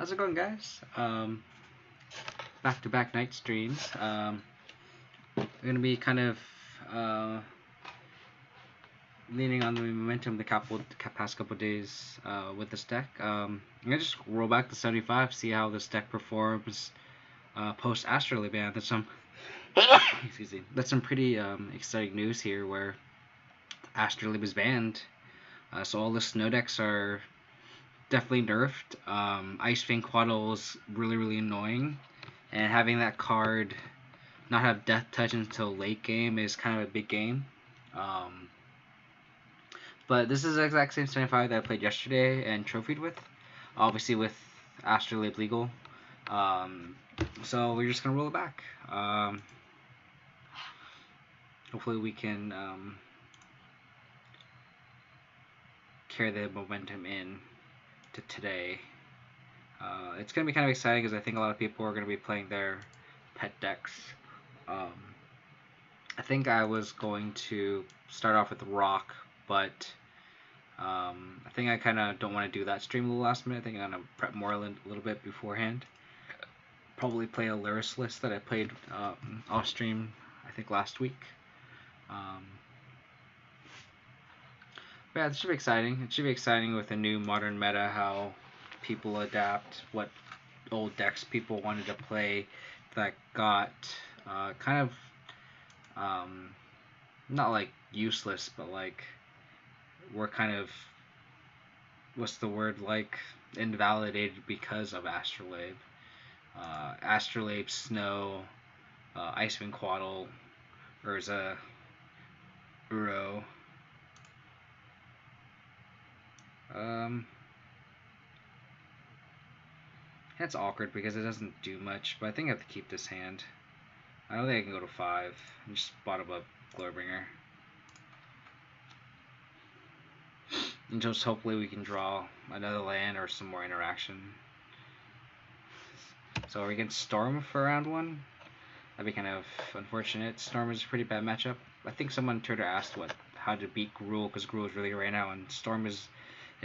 How's it going, guys? Back-to-back night streams. We're gonna be kind of leaning on the momentum the past couple days with this deck. I'm gonna just roll back to 75, see how this deck performs post Astrolabe Ban. That's some excuse me. That's some pretty exciting news here, where Astrolabe is banned. So all the snow decks are definitely nerfed. Ice Fang Quaddle is really annoying, and having that card not have Death Touch until late game is kind of a big game. But this is the exact same 75 that I played yesterday and trophied with, obviously with Astrolabe legal. So we're just gonna roll it back. Hopefully we can carry the momentum in to today. It's going to be kind of exciting because I think a lot of people are going to be playing their pet decks. I think I was going to start off with Rock, but I think I kind of don't want to do that stream a little last minute. I think I'm going to prep more a little bit beforehand. Probably play a Lyris list that I played off stream, I think last week. Yeah, this should be exciting. It should be exciting with a new modern meta, how people adapt, what old decks people wanted to play that got kind of not like useless, but like were kind of, what's the word, like invalidated because of Astrolabe. Astrolabe, Snow, Ice Fang Quaddle, Urza, Uro. That's awkward because it doesn't do much, but I think I have to keep this hand. I don't think I can go to 5. I just bottom up Glowbringer. And just hopefully we can draw another land or some more interaction. So are we against Storm for round 1? That'd be kind of unfortunate. Storm is a pretty bad matchup. I think someone on Twitter asked how to beat Gruul, because Gruul is really good right now, and Storm is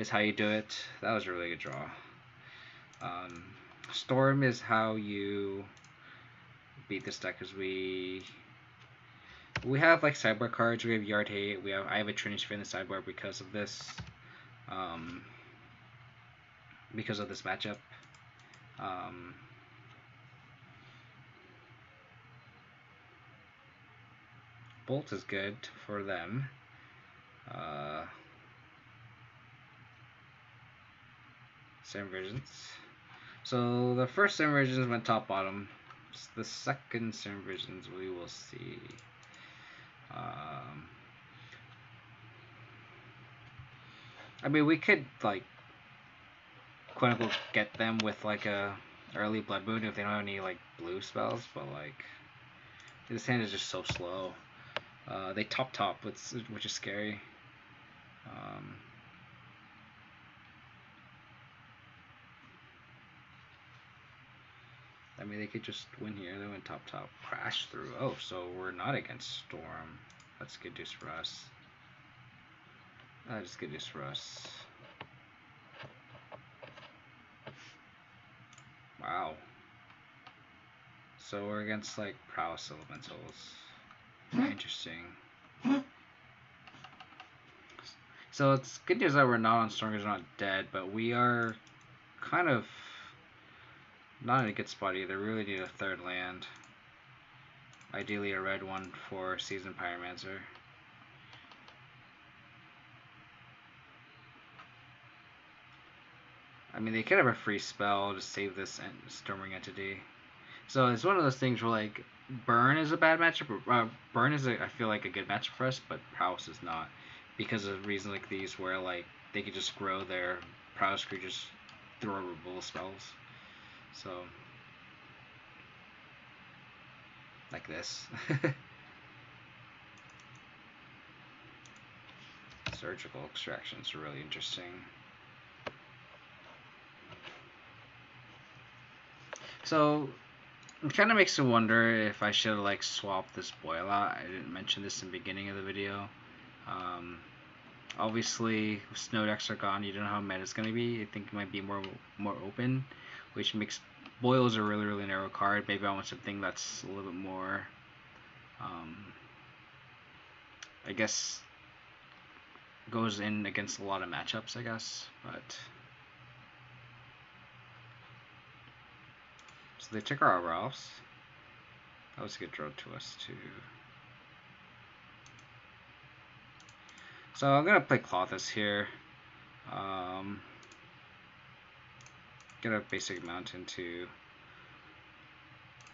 how you do it. That was a really good draw. Storm is how you beat this deck, because we have like sideboard cards. We have Yard Hate. I have a Trinity in the sideboard because of this. Because of this matchup. Bolt is good for them. Seven Visions. So the first 7 Visions went top bottom. The second 7 Visions we will see. I mean, we could like quote unquote get them with like a early Blood Moon if they don't have any like blue spells, but like this hand is just so slow. They top, which is scary. I mean, they could just win here. They went top, crash through. Oh, so we're not against Storm. That's good news for us. That is good news for us. Wow. So we're against like Prowess Elementals. Interesting. So it's good news that we're not on Storm because we're not dead, but we are kind of not in a good spot either. We really need a third land. Ideally a red one for Seasoned Pyromancer. I mean, they could have a free spell to save this Storming Entity. So it's one of those things where like Burn is a bad matchup. Burn is I feel like a good matchup for us, but Prowess is not, because of reasons like these where like they could just grow their Prowess creatures through removal spells. So like this. Surgical Extractions are really interesting. So it kind of makes me wonder if I should have like swapped this Boil out. I didn't mention this in the beginning of the video. Obviously, snow decks are gone. You don't know how meta is going to be. I think it might be more open, which makes Boils a really narrow card. Maybe I want something that's a little bit more, I guess, goes in against a lot of matchups, I guess. But so they took our Ralphs. That was a good draw to us too. So I'm gonna play Clothis here. Get a basic mountain to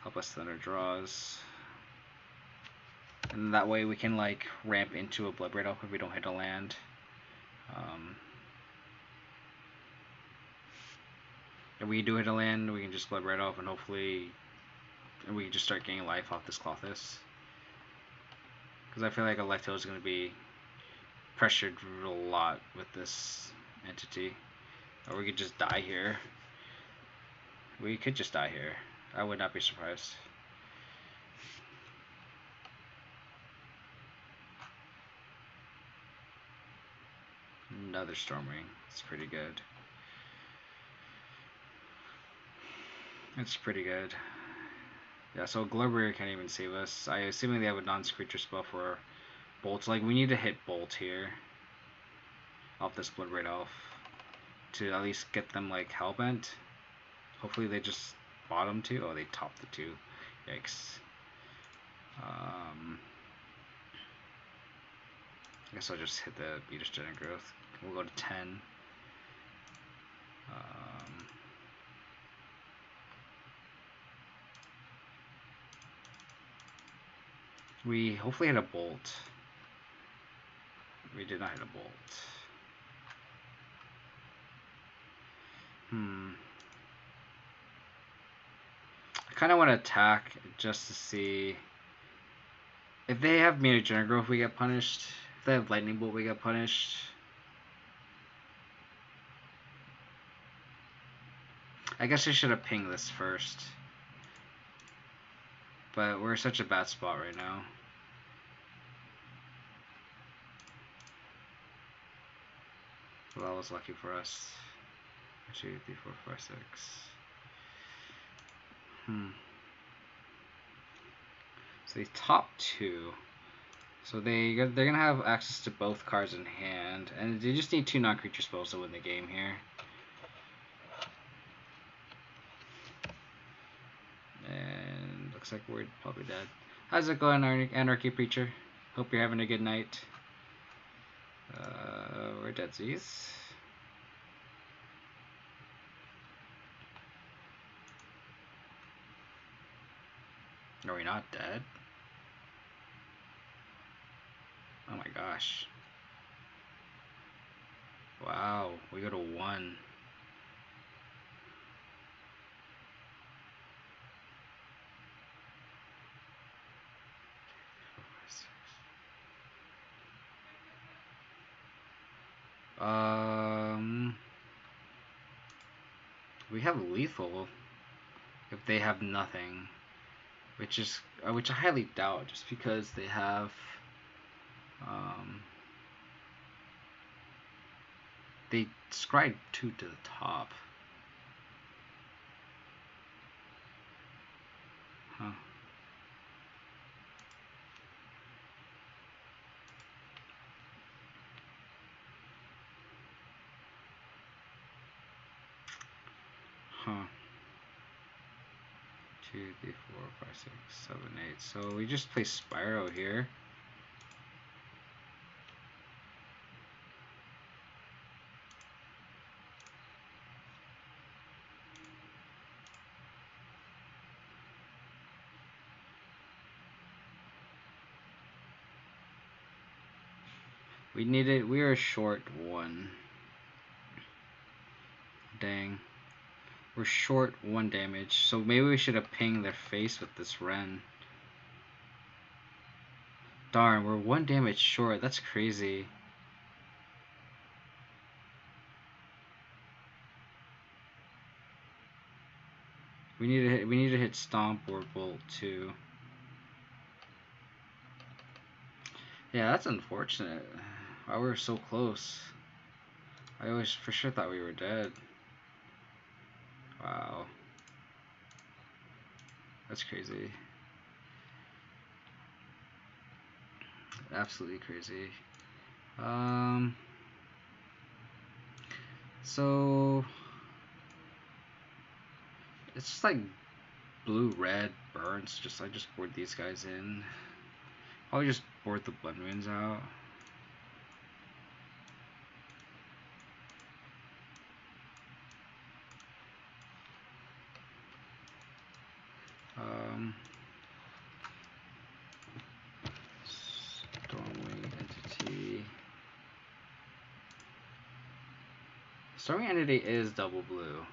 help us thunder draws, and that way we can like ramp into a Bloodbraid Elf if we don't hit a land. If we do hit a land, we can just Bloodbraid Elf, and hopefully we can just start getting life off this Clothis. Because I feel like a Lifetail is going to be pressured a lot with this entity. Or we could just die here. We could just die here. I would not be surprised. Another Stormwing. It's pretty good. It's pretty good. Yeah, so Globereader can't even save us. I assuming they have a non-creature spell for Bolts. Like, we need to hit Bolt here off this Bloodbraid Elf to at least get them like Hellbent. Hopefully they just bottom 2. Oh, they topped the 2. Yikes. I guess I'll just hit the Beatus Genetic Growth. We'll go to 10. We hopefully hit a Bolt. We did not hit a Bolt. I kind of want to attack just to see if they have Midrange Growth, we get punished. If they have Lightning Bolt, we get punished. I guess I should have pinged this first, but we're in such a bad spot right now. Well, that was lucky for us. 2, 3, 4, 5, 6. So the top 2. So they're gonna have access to both cards in hand, and they just need 2 non-creature spells to win the game here. And looks like we're probably dead. How's it going, Anarchy Preacher? Hope you're having a good night. We're deadsies. Are we not dead? Oh my gosh. Wow, we go to 1. We have lethal if they have nothing, which I highly doubt, just because they have they scried 2 to the top. Huh. Huh. 2, 3, 4, 5, 6, 7, 8. So we just play Spyro here. We were short 1. Dang. We're short 1 damage, so maybe we should have pinged their face with this Ren. Darn, we're 1 damage short. That's crazy. We need to hit Stomp or Bolt too. Yeah, that's unfortunate. Why we were so close. I always for sure thought we were dead. Wow. That's crazy. Absolutely crazy. So it's just like blue, red, burns. I just board these guys in. Probably just board the blood moons out. Stormwing Entity. Stormwing Entity is double blue.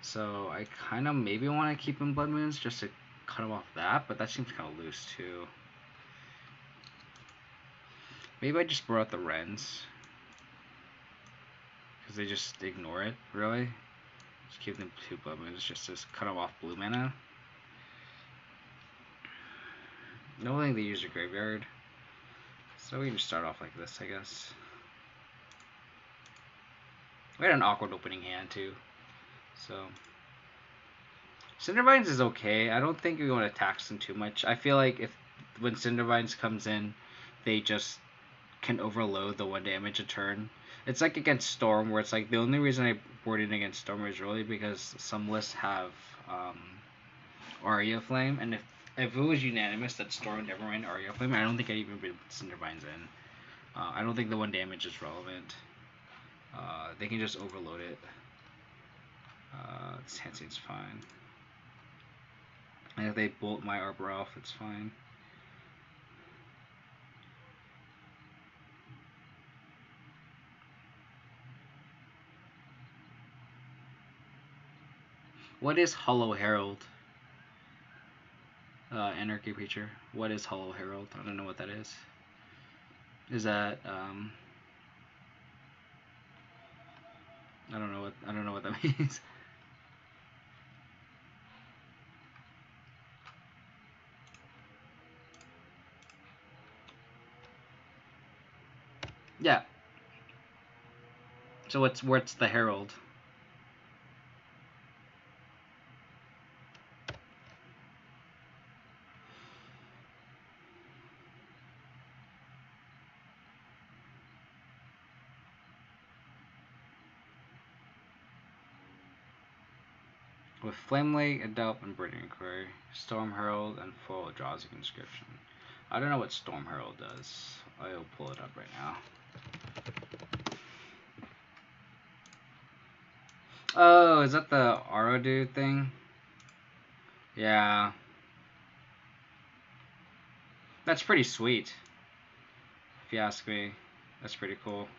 So I kind of maybe want to keep him blood moons just to cut him off that, but that seems kind of loose too. Maybe I just brought out the Wrens. Because they just ignore it, really. Just keep them 2 blood moons just to cut them off blue mana. No one they use a graveyard. So we can just start off like this, I guess. We had an awkward opening hand too. So Cindervines is okay. I don't think we want to tax them too much. I feel like when Cindervines comes in, they just can overload the 1 damage a turn. It's like against Storm, where it's like the only reason I board in against Storm is really because some lists have Aria Flame, and if it was unanimous that Storm never ran Aria Flame, I don't think I'd even put Cindervines in. I don't think the 1 damage is relevant. They can just overload it. This hand seems fine. And if they bolt my Arbor Elf, it's fine. What is Hollow Herald? Anarchy Preacher. What is Hollow Herald? I don't know what that is. Is that I don't know what that means. Yeah. So what's the Herald? With Flamelake, Adelp, and Burning Inquiry, Storm Herald, and Foil draws a conscription. I don't know what Storm Herald does. I'll pull it up right now. Oh, is that the Arodu thing? Yeah. That's pretty sweet. If you ask me. That's pretty cool.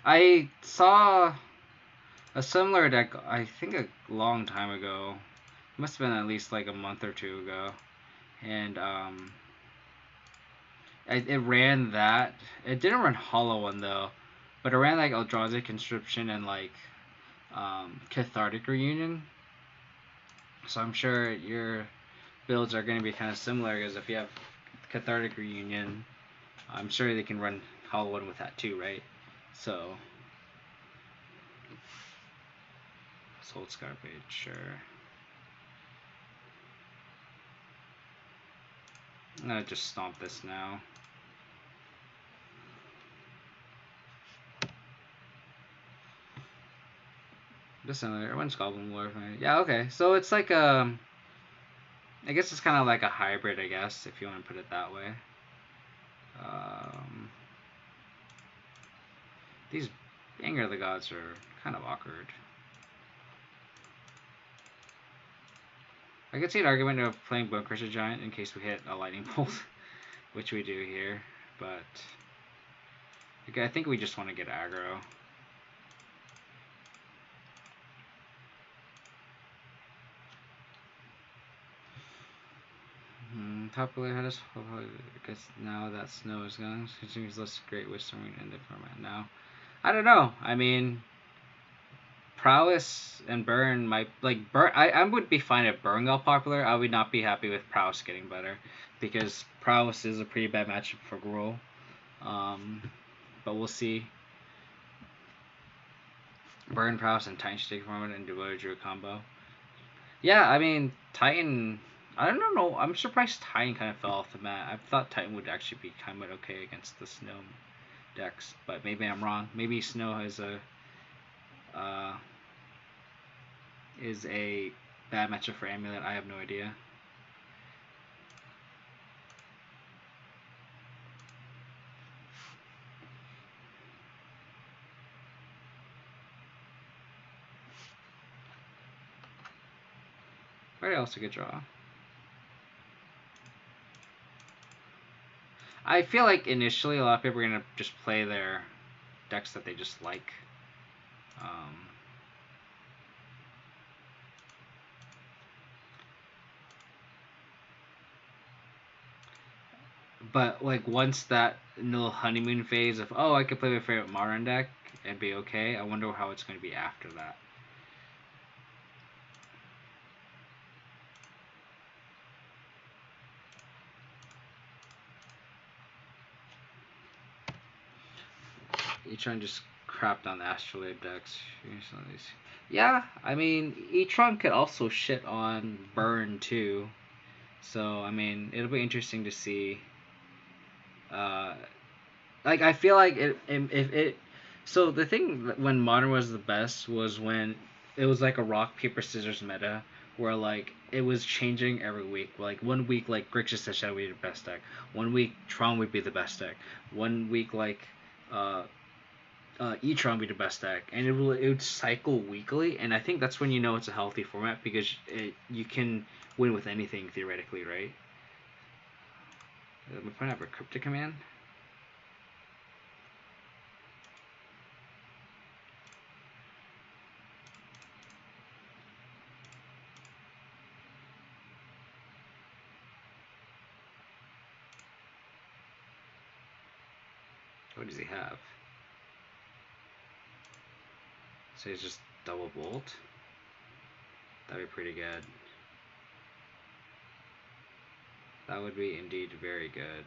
I saw a similar deck, I think a long time ago. It must have been at least like a month or 2 ago. And it ran that. It didn't run Hollow One though, but it ran like Eldrazi Conscription and like Cathartic Reunion. So I'm sure your builds are going to be kind of similar, because if you have Cathartic Reunion, I'm sure they can run Hollow One with that too, right? So Soul Scarpage, sure. I'm gonna just stomp this now. Just another one's Goblin War. Yeah, okay. So it's like I guess it's kind of like a hybrid, I guess, if you want to put it that way. These Anger of the Gods are kind of awkward. I could see an argument of playing Bonecrusher Giant in case we hit a Lightning Bolt, which we do here, but I think we just want to get aggro. Popular Hadis, I guess now that snow is gone, continues less great wisdom in the format now. I don't know. I mean, Prowess and Burn might like Burn. I would be fine if Burn got popular. I would not be happy with Prowess getting better, because Prowess is a pretty bad matchup for Gruul. But we'll see. Burn Prowess and Titan Stake Format and Devoted Druid combo. Yeah, I mean, Titan, I don't know, I'm surprised Titan kind of fell off the mat. I thought Titan would actually be kind of okay against the Snow decks, but maybe I'm wrong. Maybe Snow has is a bad matchup for Amulet. I have no idea. Very else a good draw. I feel like initially a lot of people are gonna just play their decks that they just like. But like once that little honeymoon phase of I could play my favorite modern deck and be okay, I wonder how it's going to be after that. E-Tron just crapped on the Astrolabe decks. Yeah, I mean, E-Tron could also shit on Burn too. So, I mean, it'll be interesting to see. Like, I feel like if it... So, the thing when Modern was the best was when it was like a rock, paper, scissors meta where, like, it was changing every week. Like, 1 week, like, Grixis Shadow would be the best deck. 1 week, Tron would be the best deck. 1 week, like, E-Tron would be the best deck. And it would cycle weekly, and I think that's when you know it's a healthy format because you can win with anything, theoretically, right? Let me point out a Cryptic Command. What does he have? So he's just double bolt. That'd be pretty good. That would be indeed very good.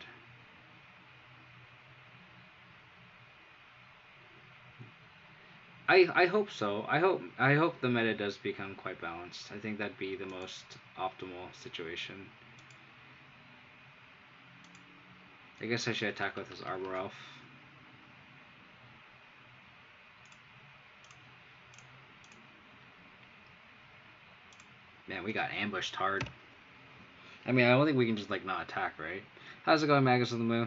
I hope so. I hope the meta does become quite balanced. I think that'd be the most optimal situation. I guess I should attack with his Arbor Elf. Man, we got ambushed hard. I mean, I don't think we can just, like, not attack, right? How's it going, Magus of the Moo?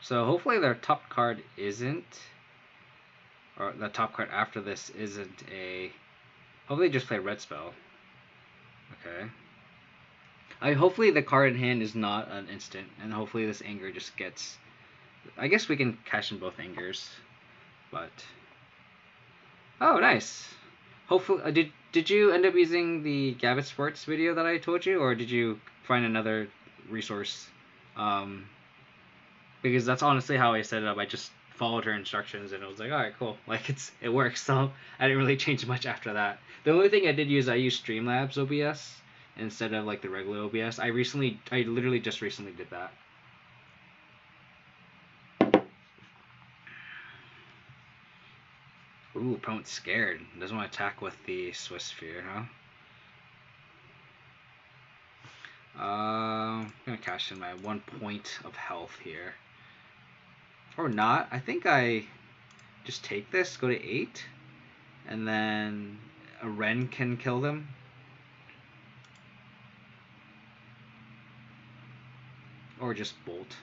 So, hopefully their top card isn't... Or the top card after this isn't a... Hopefully they just play red spell. Okay. Hopefully the card in hand is not an instant, and hopefully this anger just gets... I guess we can cash in both angers, but... Oh, nice! Hopefully, did you end up using the Gabbett Sports video that I told you, or did you find another resource? Because that's honestly how I set it up. I just followed her instructions, and it was like, alright, cool. Like, it works, so I didn't really change much after that. The only thing I did use, I used Streamlabs OBS instead of, like, the regular OBS. I literally just recently did that. Ooh, opponent's scared. Doesn't want to attack with the Swiss Sphere, huh? I'm gonna cash in my 1 point of health here. Or not. I think I just take this, go to 8, and then a Wren can kill them. Or just bolt.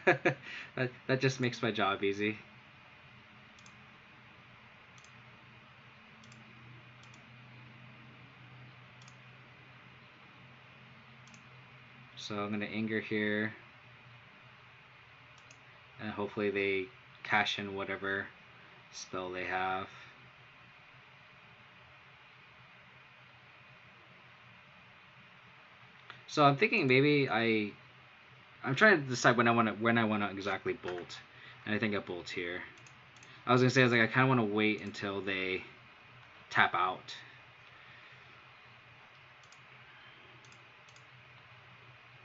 that just makes my job easy. So I'm going to anger here. And hopefully they cash in whatever spell they have. So I'm thinking maybe I'm trying to decide when I want to exactly bolt. And I think I bolt here. I was going to say, I kind of want to wait until they tap out.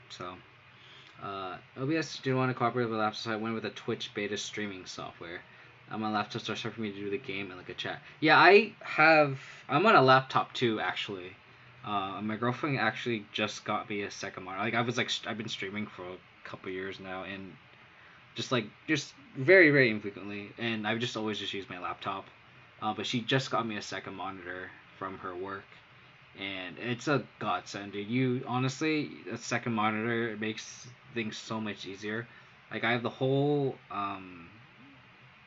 So OBS didn't want to cooperate with laptops, so I went with a Twitch beta streaming software. I'm on laptop, so it's hard for me to do the game and like a chat. Yeah, I'm on a laptop too, actually. My girlfriend actually just got me a second monitor. I've been streaming for a couple years now, and just very very infrequently, and I've just always just used my laptop. But she just got me a second monitor from her work, and it's a godsend, dude. You honestly, a second monitor makes things so much easier. Like I have the whole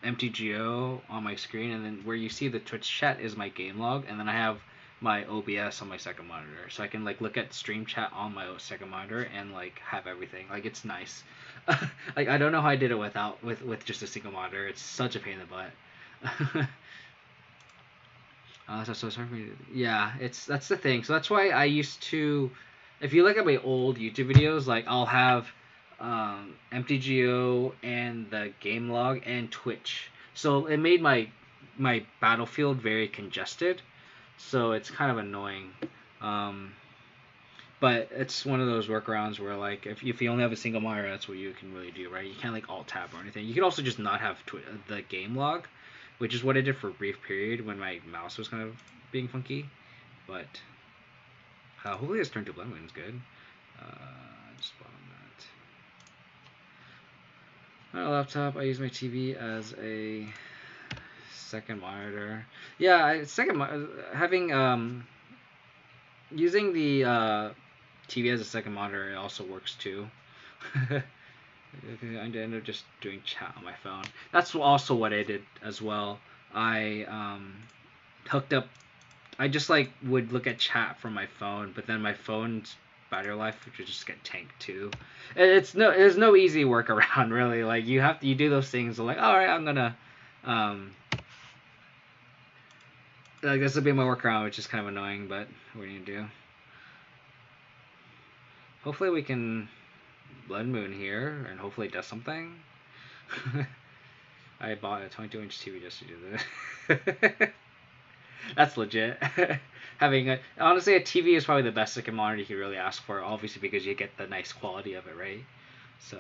MTGO on my screen, and then where you see the Twitch chat is my game log, and then I have my OBS on my second monitor, so I can like look at stream chat on my second monitor and like have everything. Like it's nice. Like I don't know how I did it with just a single monitor. It's such a pain in the butt. So sorry for me. Yeah, that's the thing. So that's why I used to, if you look at my old YouTube videos, like I'll have MTGO and the game log and Twitch. So it made my battlefield very congested. So it's kind of annoying. But it's one of those workarounds where like if you only have a single monitor, that's what you can really do, right? You can't like alt tab or anything. You can also just not have the game log, which is what I did for a brief period when my mouse was kind of being funky. But hopefully this turn to blend win is good. Just bought that. On a laptop, I use my TV as a second monitor. Yeah, having using the TV as a second monitor, it also works too. I ended up just doing chat on my phone. That's also what I did as well. I hooked up. I just like would look at chat from my phone, but then my phone's battery life would just get tanked too. There's no easy workaround really. Like you do those things. Like all right, I'm gonna like this will be my workaround, which is kind of annoying, but what are you gonna do? Hopefully we can blood moon here, and hopefully it does something. I bought a 22-inch TV just to do this. That's legit. Honestly, a TV is probably the best second monitor you could really ask for, obviously because you get the nice quality of it, right? So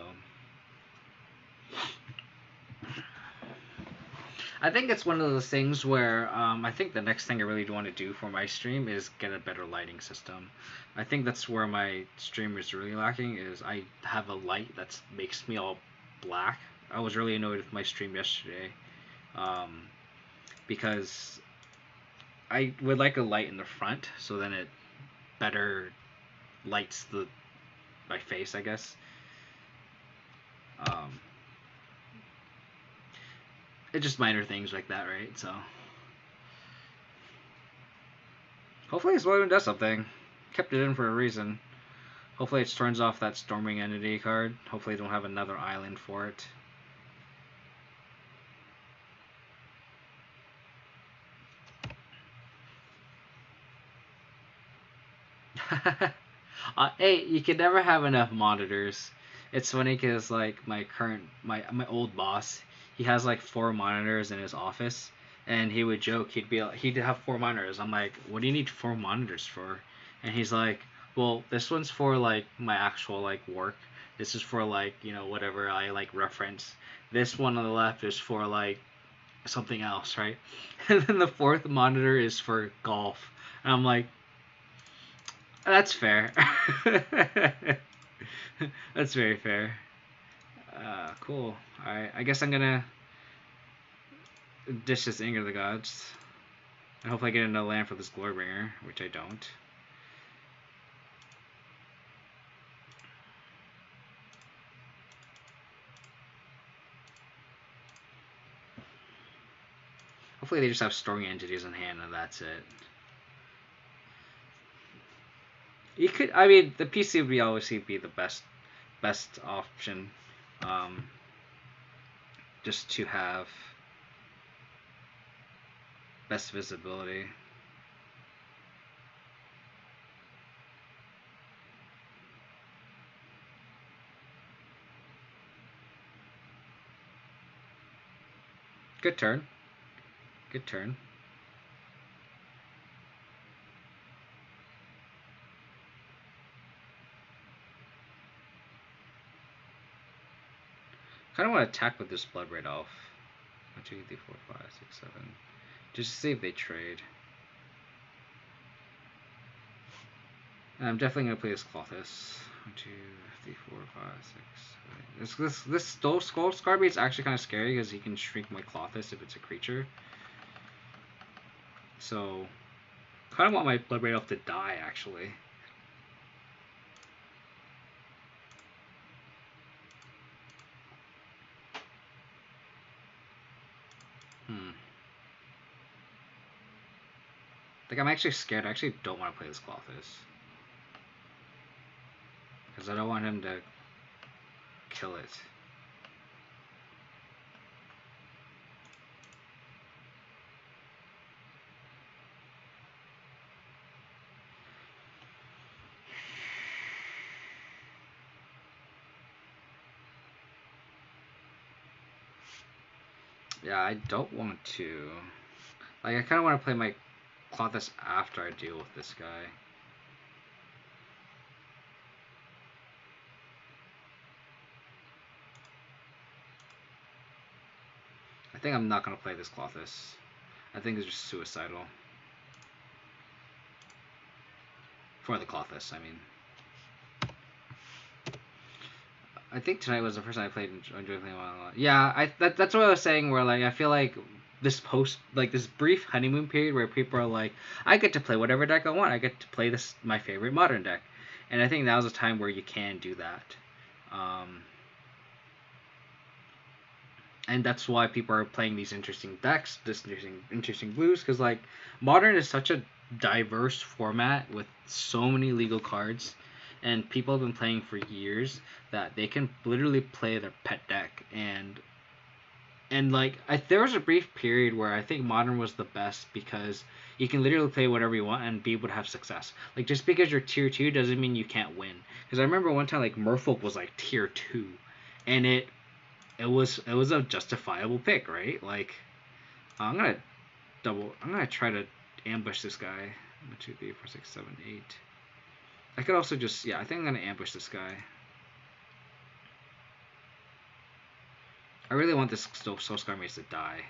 I think it's one of those things where I think the next thing I really want to do for my stream is get a better lighting system. I think that's where my stream is really lacking, is I have a light that makes me all black. I was really annoyed with my stream yesterday because I would like a light in the front so then it better lights my face, I guess. It's just minor things like that, right? So hopefully this one does something. Kept it in for a reason. Hopefully it turns off that Storming Entity card. Hopefully they don't have another island for it. Hey, you can never have enough monitors. It's funny because like my old boss, he has like 4 monitors in his office, and he would joke, he'd have 4 monitors. I'm like, what do you need 4 monitors for? And he's like, well, this one's for like my actual like work. This is for like, you know, whatever I like reference. This one on the left is for like something else, right? And then the 4th monitor is for golf. And I'm like, that's fair. That's very fair. Cool. Alright, I guess I'm gonna dish this Anger of the Gods. And hopefully I get another land for this Glorybringer, which I don't. Hopefully they just have Storming Entities in hand and that's it. You could, I mean, the PC would obviously be the best option, just to have best visibility. Good turn. Good turn. Kind of want to attack with this Blood Red Elf. 1, 2, 3, 4, 5, 6, 7. Just to see if they trade. And I'm definitely gonna play this Clothis. 1, 2, 3, 4, 5, 6, 7. This Skull Scarby is actually kind of scary because he can shrink my Clothis if it's a creature. So, kind of want my Blood Red Elf to die actually. Like, I'm actually scared. I actually don't want to play this Clothis. Because I don't want him to kill it. Yeah, I don't want to. Like, I kind of want to play my Clothis after I deal with this guy. I think I'm not going to play this Clothis. I think it's just suicidal. For the Clothis, I mean. I think tonight was the first time I played enjoyed playing a lot. Yeah, that's what I was saying, where like I feel like this this brief honeymoon period where people are like, I get to play whatever deck I want. I get to play this my favorite modern deck. And I think now's a time where you can do that. And that's why people are playing these interesting decks, this interesting blues, because like modern is such a diverse format with so many legal cards, and people have been playing for years that they can literally play their pet deck. And like there was a brief period where I think modern was the best because you can literally play whatever you want and be able to have success. Like, just because you're tier 2 doesn't mean you can't win. Because I remember one time like Merfolk was like tier 2, and it was a justifiable pick, right? Like, I'm gonna try to ambush this guy. 1, 2, 3, 4, 6, 7, 8. I could also just, yeah, I think I'm gonna ambush this guy. I really want this Soul Scar Mace to die.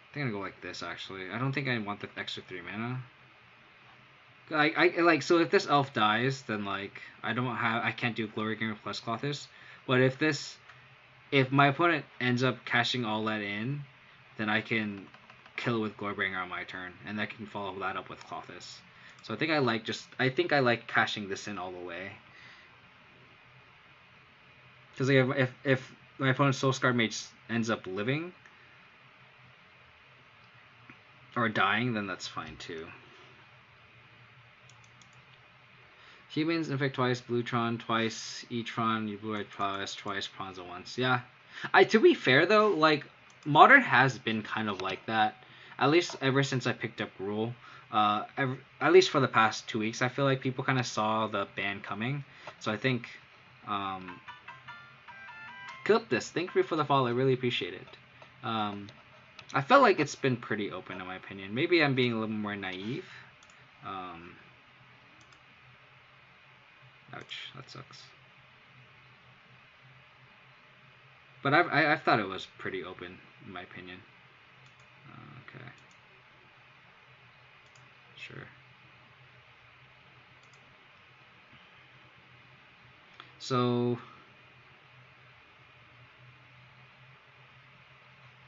I think I'm gonna go like this actually. I don't think I want the extra 3 mana. I so if this elf dies, then like I can't do Glory Gamer plus Clothis. But if my opponent ends up cashing all that in, then I can kill it with Glorybringer on my turn, and I can follow that up with Clothis. So I think I like cashing this in all the way. Because like if my opponent's Soul Scar Mage ends up living or dying, then that's fine too. Humans infect twice, Bluetron twice, E-Tron, you blue red twice, Ponza once. Yeah. To be fair though, like modern has been kind of like that. At least ever since I picked up Gruul. At least for the past 2 weeks, I feel like people kind of saw the ban coming. So I think Cliptus, thank you for the follow. I really appreciate it. I felt like it's been pretty open in my opinion. Maybe I'm being a little more naive. Ouch, that sucks. But I thought it was pretty open, in my opinion. Okay. Sure. So...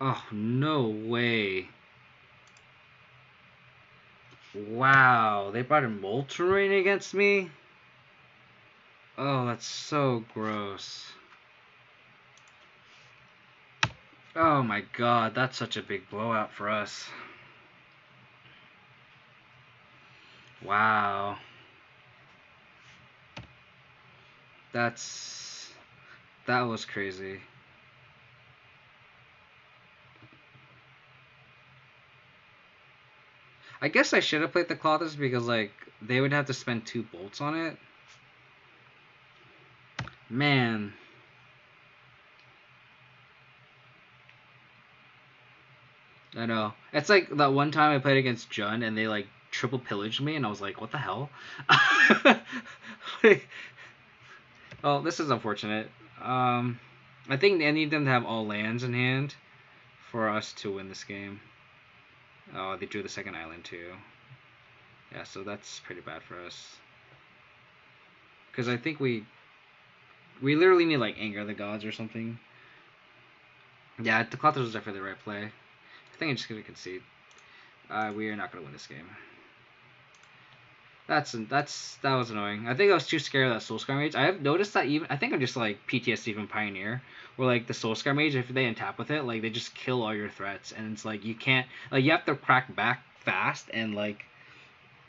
Oh, no way. Wow, they brought in Molten against me? Oh, that's so gross. Oh my god, that's such a big blowout for us. Wow. That was crazy. I guess I should have played the Clothis because like they would have to spend 2 bolts on it. Man. I know. It's like that one time I played against Jun and they like triple pillaged me and I was like, what the hell? Well, this is unfortunate. I think I need them to have all lands in hand for us to win this game. Oh, they drew the second island too. Yeah, so that's pretty bad for us. Because I think we literally need like Anger of the Gods or something. Yeah, the Clothers was definitely the right play. I think I'm just gonna concede. We are not gonna win this game. That was annoying. I think I was too scared of that Soulscar Mage. I have noticed that even I think I'm just like PTSD from Pioneer, where like the Soulscar Mage, if they untap with it, like they just kill all your threats, and it's like you can't like you have to crack back fast, and like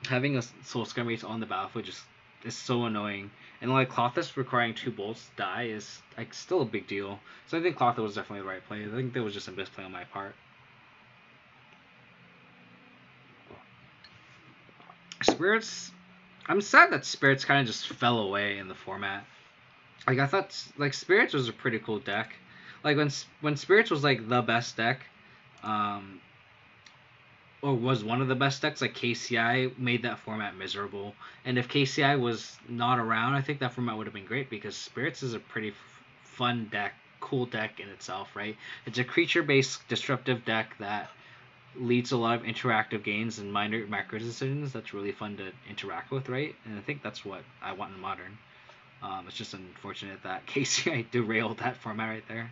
having a Soulscar Mage on the battlefield just is so annoying. And like Clothis requiring 2 bolts to die is like still a big deal. So I think Clothis was definitely the right play. I think there was just a misplay on my part. Spirits, I'm sad that Spirits kind of just fell away in the format. Like I thought, like Spirits was a pretty cool deck. Like when Spirits was like the best deck, um, or was one of the best decks, like KCI made that format miserable. And if KCI was not around, I think that format would have been great because Spirits is a pretty fun deck, cool deck in itself, right? It's a creature-based disruptive deck that leads to a lot of interactive gains and minor macro decisions that's really fun to interact with, right? And I think that's what I want in Modern. It's just unfortunate that KCI derailed that format right there.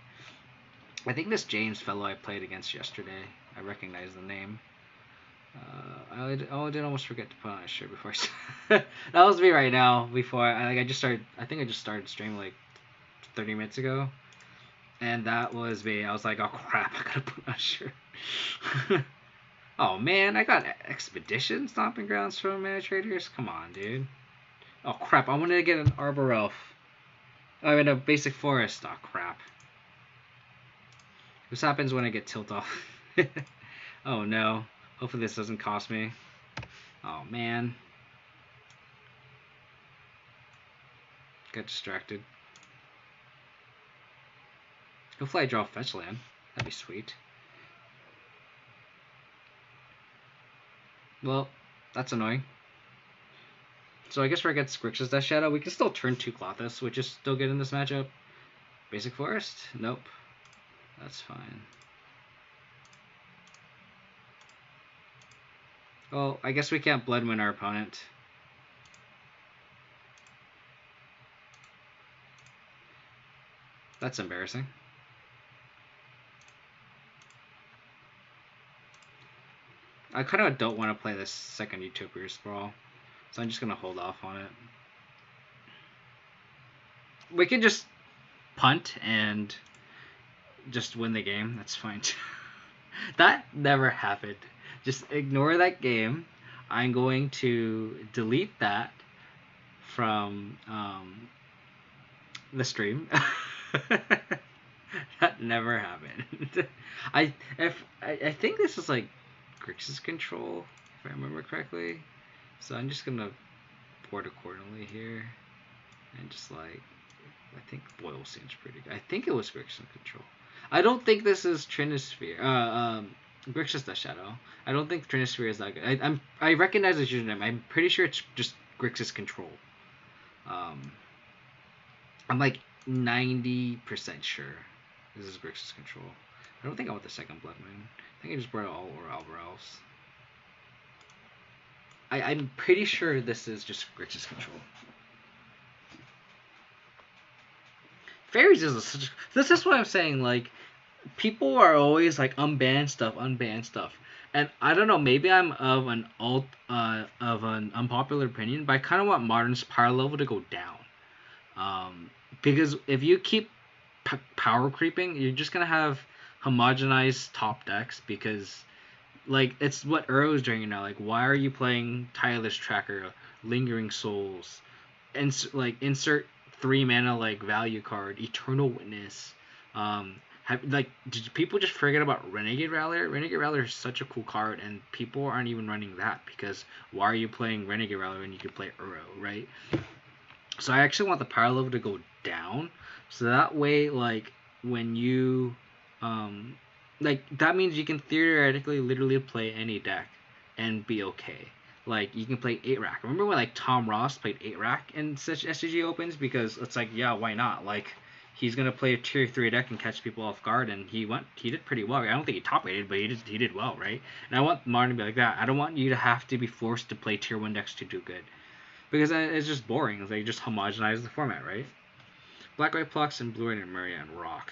I think this James fellow I played against yesterday, I recognize the name. I did almost forget to put on a shirt before that was me right now. Before I just started, I think I just started streaming like 30 minutes ago. And that was me. I was like, oh crap, I gotta put on a shirt. Oh man, I got Expedition Stomping Grounds from Mana Traders. Come on, dude. Oh crap, I wanted to get an Arbor Elf. I mean, a Basic Forest. Oh crap. This happens when I get tilt off. Oh no. Hopefully this doesn't cost me. Oh man. Got distracted. Hopefully I draw a fetch land. That'd be sweet. Well, that's annoying. So I guess we're against Grixis Death Shadow. We can still turn 2 Clothis, which is still good in this matchup. Basic Forest? Nope. That's fine. Well, I guess we can't Blood Moon our opponent. That's embarrassing. I kind of don't want to play this second Utopia Sprawl, so I'm just going to hold off on it. We can just punt and just win the game. That's fine. That never happened. Just ignore that game. I'm going to delete that from the stream. That never happened. I think this is like Grixis control, if I remember correctly. So I'm just gonna board accordingly here, and just like I think Boil seems pretty good. I think it was Grixis control. I don't think this is Trinisphere. Grixis the Shadow. I don't think Trinisphere is that good. I recognize the username. I'm pretty sure it's just Grixis control. I'm like 90% sure this is Grixis control. I don't think I want the second Blood Moon. I think I just brought all or Alvarez. I'm pretty sure this is just Grixis control. Fairies is such. This is what I'm saying. Like, people are always like unban stuff, and I don't know. Maybe I'm of an unpopular opinion, but I kind of want Modern's power level to go down. Because if you keep power creeping, you're just gonna have homogenized top decks because like it's what Earl's doing now. Like, why are you playing Tireless Tracker, Lingering Souls, and like insert 3 mana like value card, Eternal Witness. Did people just forget about Renegade Rallier? Renegade Rallier is such a cool card, and people aren't even running that because why are you playing Renegade Rallier when you could play Uro, right? So I actually want the power level to go down, so that way like when you like that means you can theoretically literally play any deck and be okay. like you can play 8-rack. Remember when like Tom Ross played 8-rack in such SCG opens? Because it's like, yeah, why not? Like he's gonna play a tier 3 deck and catch people off guard, and he did pretty well. I don't think he top rated, but he did well, right? And I want Modern to be like that. I don't want you to have to be forced to play tier 1 decks to do good, because it's just boring. It's like just homogenize the format, right? Black White Plux and Blue White and Maria and Rock.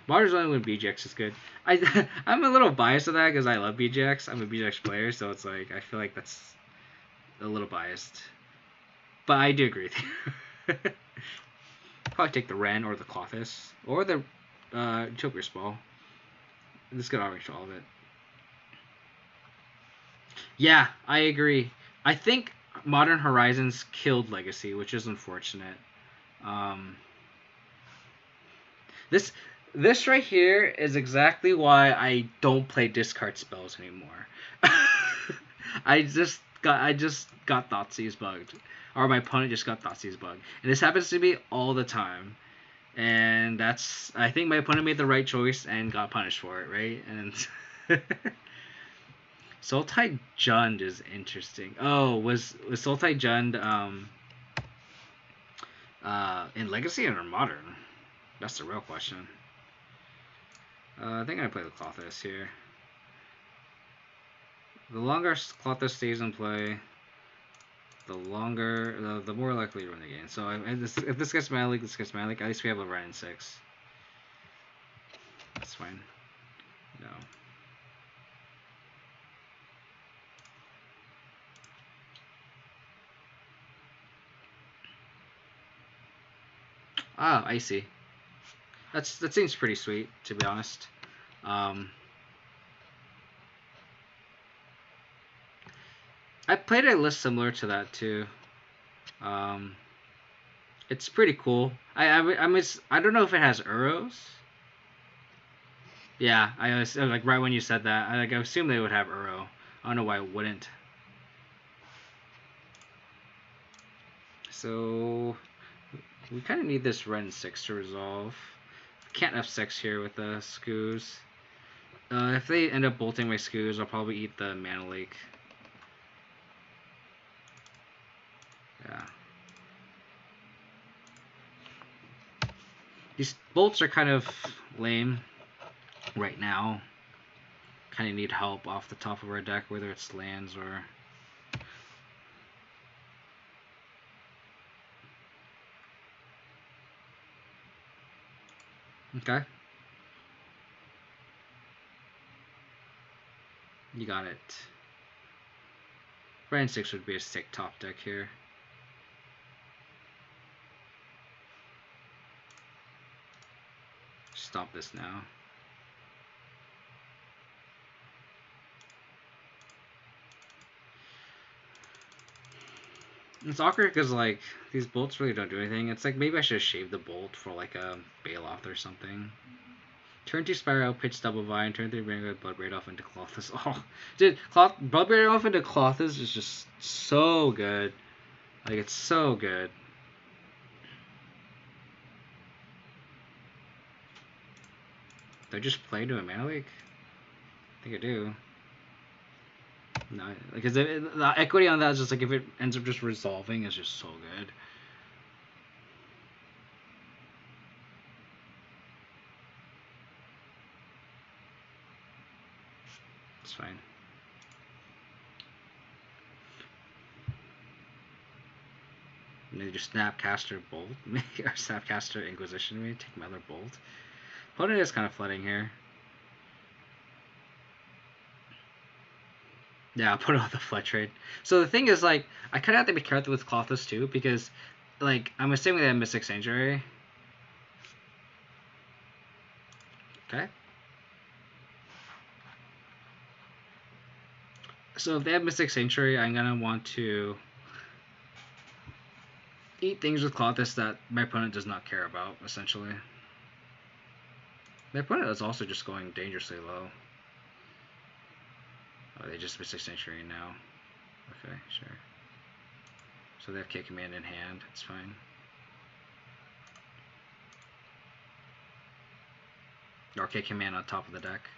Modern's only when BGX is good. I'm a little biased to that because I love BGX. I'm a BGX player, so it's like I feel like that's a little biased. But I do agree with you. Probably take the Ren or the Clothis or the Utopia Spall. This could outreach all of it. Yeah, I agree. I think Modern Horizons killed Legacy, which is unfortunate. This right here is exactly why I don't play discard spells anymore. I just got Thoughtseize bugged, or my opponent just got Thoughtseize bugged, and this happens to me all the time. And I think my opponent made the right choice and got punished for it, right? And Sultai Jund is interesting. Oh, was Sultai Jund in Legacy or Modern? That's the real question. I think I play the Clothis here. The longer Clothis stays in play, the more likely to win the game. So if this gets Mana Leak, this gets Mana Leak. At least we have a Ren in 6. That's fine. No. Ah, I see. That seems pretty sweet, to be honest. I played a list similar to that too. It's pretty cool. I don't know if it has Uros. Yeah, I was like right when you said that. I assume they would have Uro. I don't know why it wouldn't. So we kind of need this Ren 6 to resolve. Can't F6 here with the Skoos. If they end up bolting my Skoos, I'll probably eat the Mana Leak. Yeah. These bolts are kind of lame right now. Kind of need help off the top of our deck, whether it's lands or... Okay. You got it. Ren 6 would be a sick top deck here. Stop this now. It's awkward because like these bolts really don't do anything. It's like maybe I should have shaved the bolt for like a Bailoff or something. Turn 2 Spiral, pitch Double Vine, turn 3 Vanguard, Bloodbraid off into Clothis. Oh, dude, Bloodbraid off into Clothis is just so good. Like, it's so good. Do I just play to a Mana Leak? I think I do. No, because the equity on that is just like if it ends up just resolving, it's just so good. It's fine. And then just Snapcaster Bolt, or Snapcaster Inquisition, maybe take my other Bolt. Opponent is kind of flooding here. Yeah, I'll put it on the flood trade. So the thing is, like, I kind of have to be careful with Clothis too, because, like, I'm assuming they have Mystic Sanctuary. Okay. So if they have Mystic Sanctuary, I'm gonna want to eat things with Clothis that my opponent does not care about, essentially. My opponent is also just going dangerously low. Oh, they just Mystic Sanctuary now. Okay, sure. So they have K Command in hand. It's fine. Or K Command on top of the deck.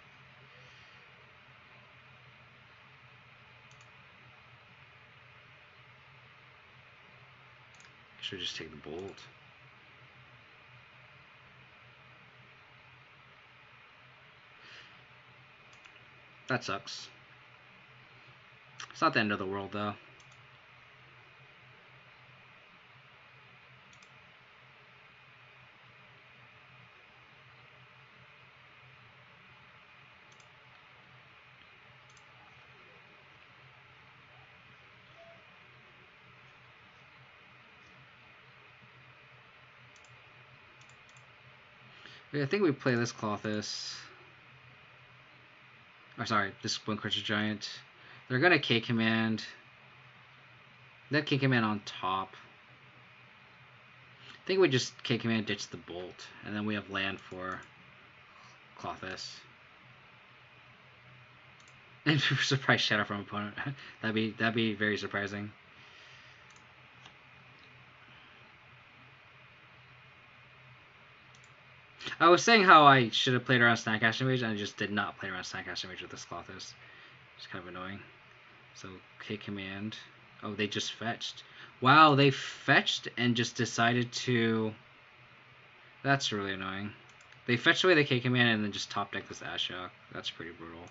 Should just take the bolt. That sucks. It's not the end of the world, though. I think we play this Clothis. Oh, sorry, this one creature giant. They're gonna K command. That K command on top. I think we just K command ditch the bolt, and then we have land for Clothis. And surprise shadow from opponent. that'd be very surprising. I was saying how I should have played around Snapcaster Mage, and I just did not play around Snapcaster Mage with this Clothis. It's kind of annoying. So, K command. Oh, they just fetched. Wow, they fetched and just decided to... That's really annoying. They fetched away the K command and then just top deck this Ashiok. That's pretty brutal.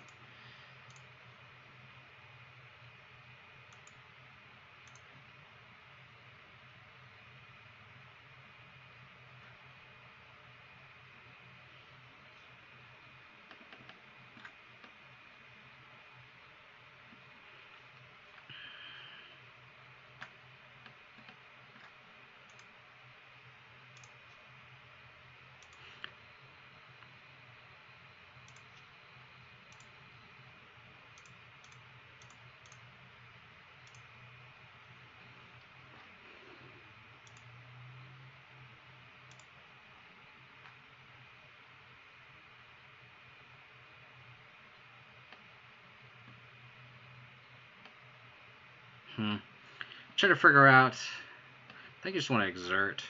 Trying to figure out. I think I just want to exert.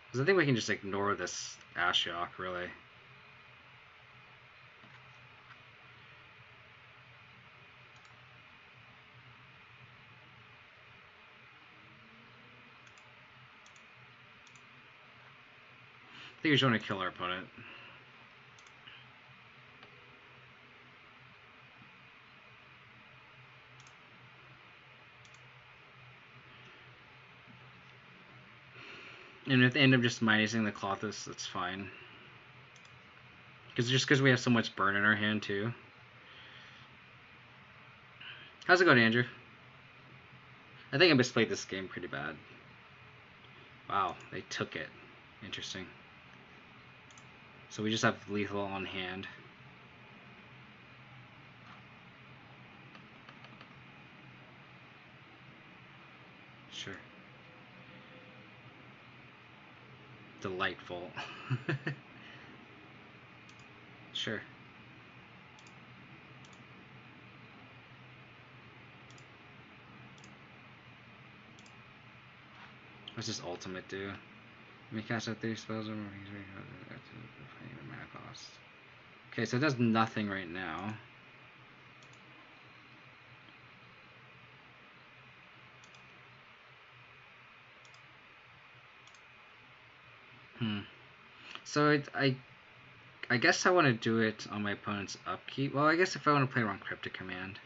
Because I think we can just ignore this Ashiok, really. I think we just want to kill our opponent. And if they end up just minusing the Clothis, that's fine. Because we have so much burn in our hand too. How's it going, Andrew? I think I misplayed this game pretty bad. Wow, they took it. Interesting. So we just have lethal on hand. Sure. Delightful. Sure. What's this ultimate do? Let me cast out 3 spells or more. Mana cost. Okay, so it does nothing right now. So I guess I want to do it on my opponent's upkeep. Well, I guess if I want to play around Cryptic Command.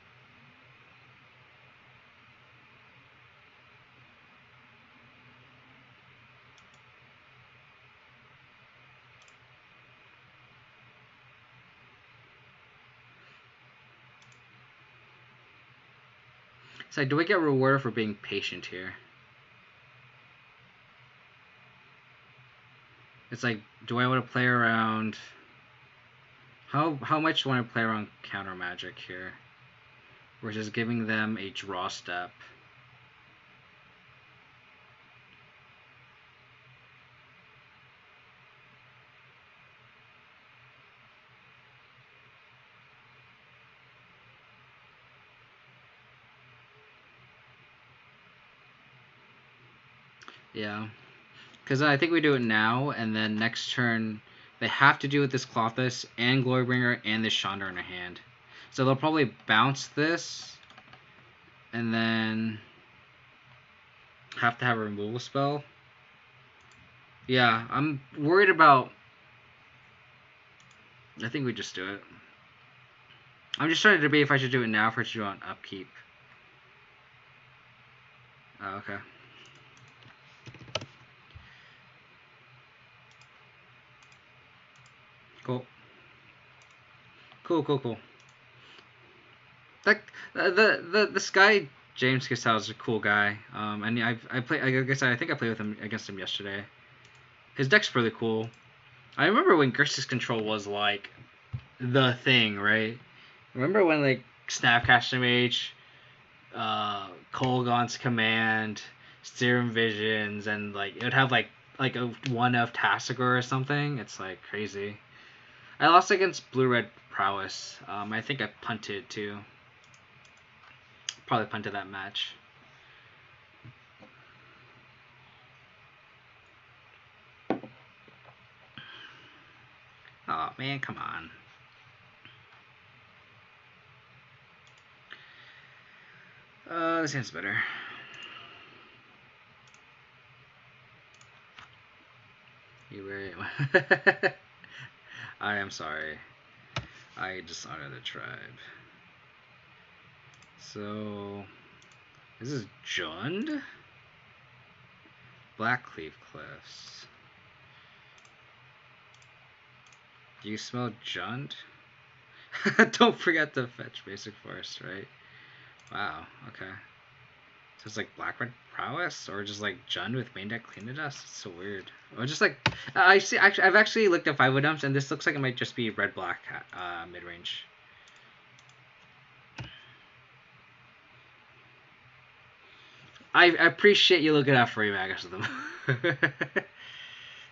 So do I get rewarded for being patient here? It's like, do I want to play around... How much do I want to play around counter magic here? Versus giving them a draw step. Yeah. Because I think we do it now, and then next turn, they have to do with this Clothis and Glorybringer and this Chandra in their hand. So they'll probably bounce this, and then have to have a removal spell. Yeah, I'm worried about... I think we just do it. I'm just trying to debate if I should do it now or if I should do it on upkeep. Oh, okay. Cool. Cool. Like this guy James Casal is a cool guy. And I guess I think I played with him against him yesterday. His deck's really cool. I remember when Gersis Control was like the thing, right? Remember when like Snapcaster Mage, Kolaghan's Command, Serum Visions, and like it would have like a one of Tassigur or something. It's like crazy. I lost against Blue Red Prowess. I think I punted too. Probably punted that match. Oh man, come on. This hand's better. You very... I am sorry. I dishonor the tribe. So... This is Jund? Blackcleave Cliffs. Do you smell Jund? Don't forget to fetch basic force, right? Wow, okay. So it's like Black Red Prowess, or just like Jund with main deck Clean to Dust? It's so weird. Or just like I've actually looked at 5 dumps, and this looks like it might just be red black mid-range. I appreciate you looking out for your magus of them.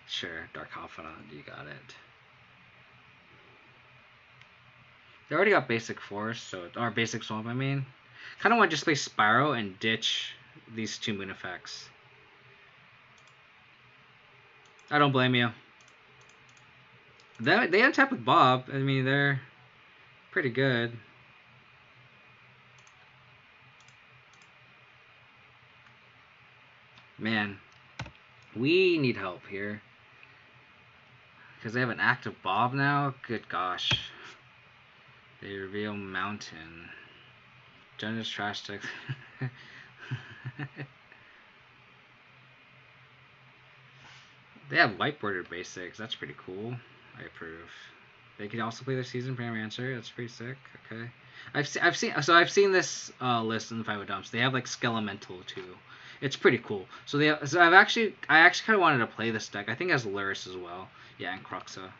Sure, Dark Confidant, you got it. They already got basic force, or basic swamp. I mean, kind of want to just play Spyro and ditch these 2 moon effects. I don't blame you. They untap with Bob. I mean, they're pretty good. Man, we need help here. Because they have an active Bob now? Good gosh. They reveal Mountain. Jund trash deck. They have whiteboarded basics. That's pretty cool. I approve. They can also play their Season Paramancer. That's pretty sick. Okay. I've seen this list in the 5 dumps. They have like Skelemental too. It's pretty cool. So I actually kind of wanted to play this deck. I think it has Luris as well. Yeah, and Cruxa.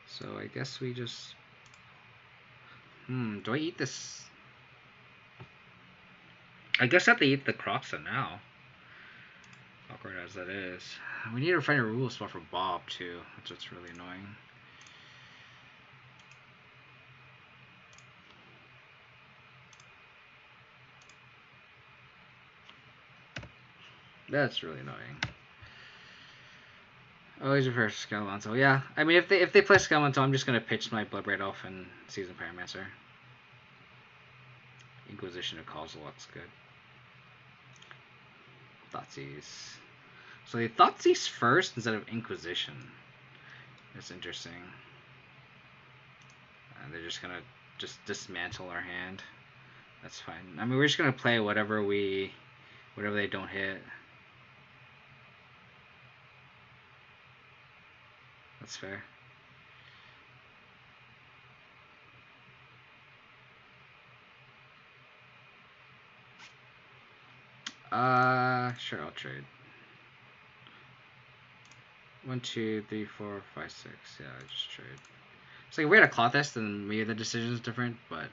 So I guess we just... do I eat this? I guess I have to eat the Cruxa now. Awkward as that is. We need to find a rule spot for Bob too. That's what's really annoying. That's really annoying. Always refer to Skelemental. Yeah, I mean, if they play Skelemental, I'm just gonna pitch my Bloodbraid Elf and Season Paramancer. Inquisition of Causal looks good. Thoughtseize. So they Thoughtseize first instead of Inquisition. That's interesting. And they're just gonna dismantle our hand. That's fine. I mean, we're just gonna play whatever they don't hit. That's fair. Sure, I'll trade. 1, 2, 3, 4, 5, 6. Yeah, I just trade. It's like we had a Claw Test and maybe the decision's different, but...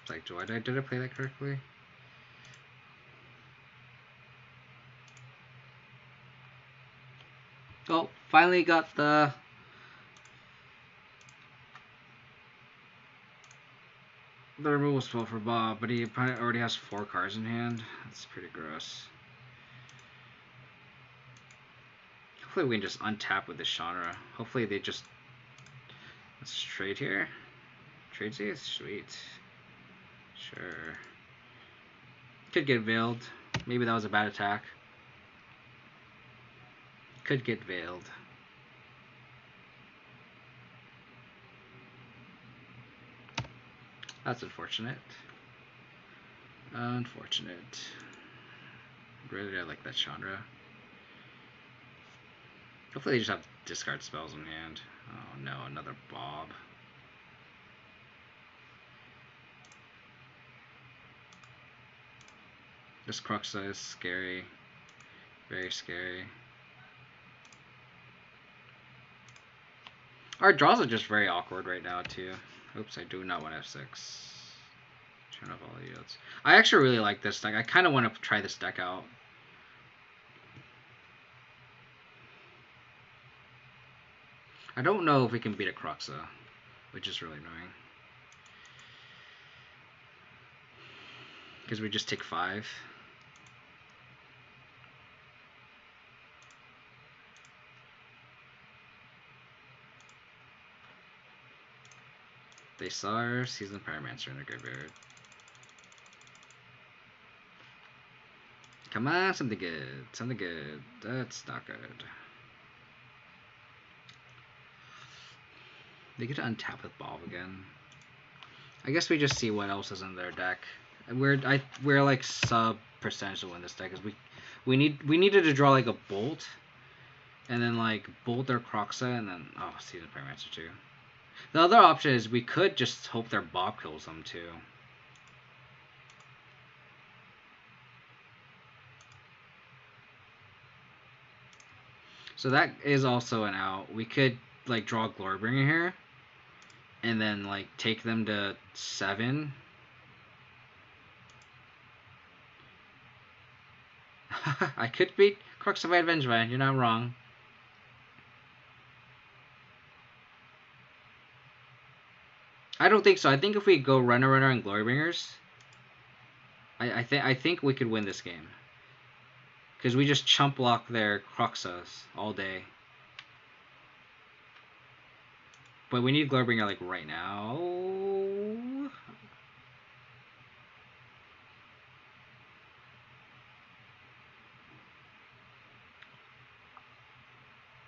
It's like, did I play that correctly? Oh, finally got the... the removal spell for Bob, but he already has 4 cards in hand. That's pretty gross. Hopefully we can just untap with this genre. Hopefully they just... Let's trade here. Trade Z? Sweet. Sure. Could get veiled. Maybe that was a bad attack. Could get veiled. That's unfortunate. Unfortunate. Really, I like that Chandra. Hopefully they just have discard spells in hand. Oh no, another Bob. This Cruxa is scary. Very scary. Our draws are just very awkward right now too. Oops, I do not want F6. Turn off all the yields. I actually really like this deck. I kind of want to try this deck out. I don't know if we can beat a Cruxa, which is really annoying. Because we just take 5. They saw Seasoned Pyromancer in the graveyard. Come on, something good. Something good. That's not good. They get to untap with Bob again. I guess we just see what else is in their deck. We're like sub percentage to win this deck, because we needed to draw like a Bolt, and then like Bolt their Cruxa, and then Seasoned Pyromancer too. The other option is we could just hope their Bob kills them too. So that is also an out. We could like draw Glorybringer here, and then like take them to 7. I could beat Cruxified Vengevine. You're not wrong. I don't think so. I think if we go Runner and Glorybringers, I think we could win this game. Because we just chump block their Cruxas all day. But we need Glorybringer like right now.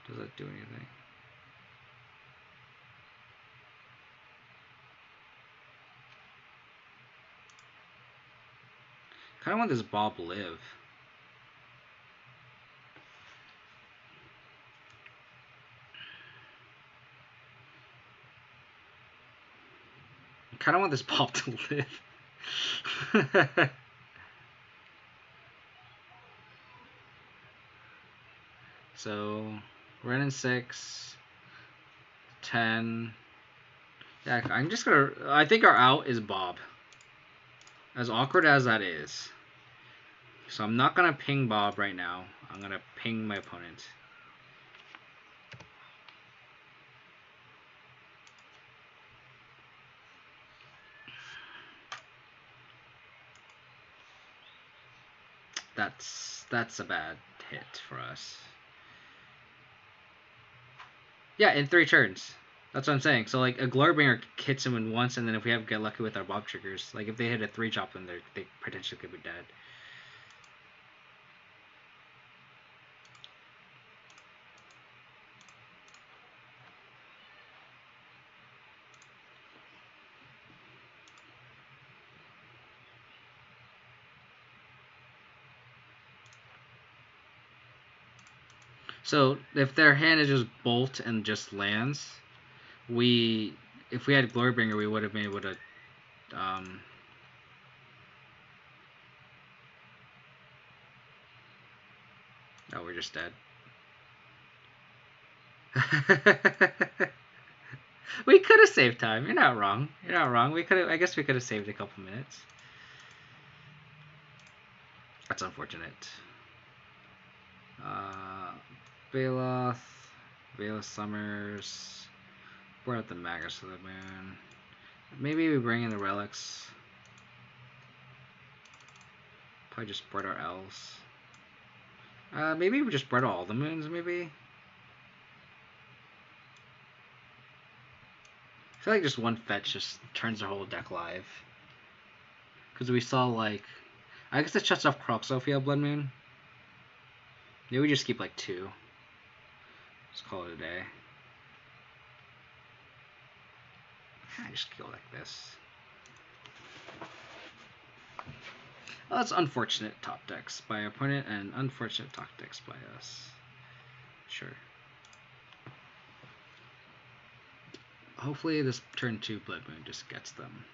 Does that do anything? Kind of want this Bob live. I kind of want this Bob to live. So, we're in 6, 10. Yeah, I'm just gonna. I think our out is Bob. As awkward as that is. So I'm not gonna ping Bob right now. I'm gonna ping my opponent. That's a bad hit for us. Yeah, in 3 turns. That's what I'm saying. So like a Glorybringer hits him in once, and then if we get lucky with our Bob triggers, like if they hit a 3-drop, then they potentially could be dead. So if their hand is just Bolt and just lands, if we had Glorybringer, we would have been able to oh, we're just dead. We could have saved time. You're not wrong. You're not wrong. I guess we could have saved a couple minutes. That's unfortunate. Baloth Summers. We're at the Magus of the Moon. Maybe we bring in the relics. Probably just spread our L's. Maybe we just spread all the moons, maybe? I feel like just one fetch just turns the whole deck live. Because we saw, like... I guess it shuts off Croxophia Blood Moon. Maybe we just keep, like, 2. Let's call it a day. I just go like this. Well, that's unfortunate top decks by our opponent and unfortunate top decks by us. Sure. Hopefully this turn 2 Blood Moon just gets them.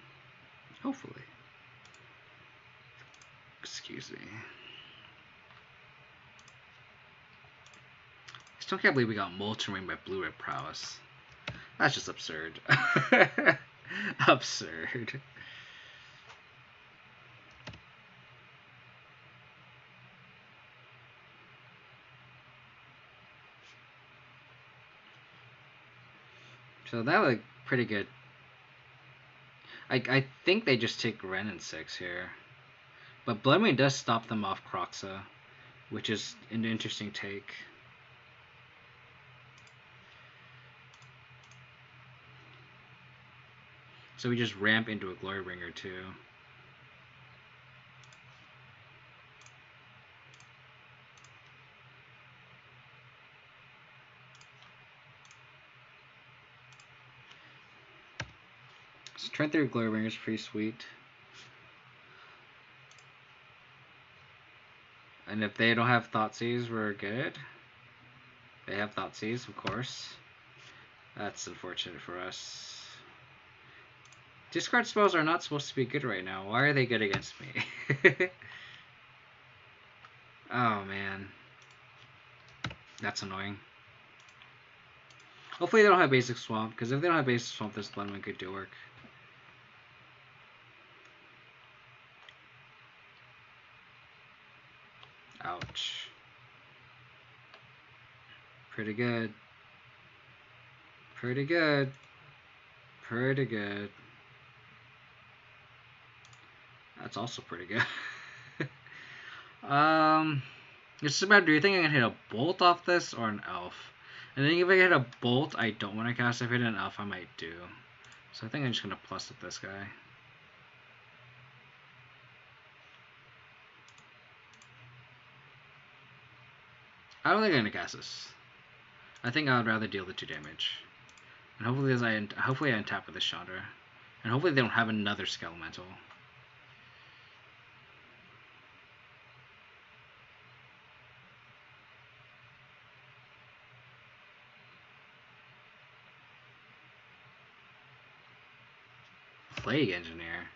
Hopefully. Excuse me. I still can't believe we got Molten Ring by Blue Red Prowess. That's just absurd. Absurd. So that was pretty good. I think they just take Ren and 6 here. But Blood Moon does stop them off Croxa, which is an interesting take. So we just ramp into a Glory Bringer too. So turn 3 Glory Bringer is pretty sweet. And if they don't have Thoughtseize, we're good. They have Thoughtseize, of course. That's unfortunate for us. Discard spells are not supposed to be good right now. Why are they good against me? Oh, man. That's annoying. Hopefully they don't have Basic Swamp, because if they don't have Basic Swamp, this Blood Moon could do work. Ouch. Pretty good. Pretty good. Pretty good. That's also pretty good. It's just about, do you think I can hit a bolt off this or an elf? I think if I hit a bolt, I don't want to cast. If I hit an elf, I might do. So I think I'm just going to plus with this guy. I don't think I'm going to cast this. I think I would rather deal the 2 damage. And hopefully I untap with this Chandra. And hopefully they don't have another Skelemental. Plague Engineer.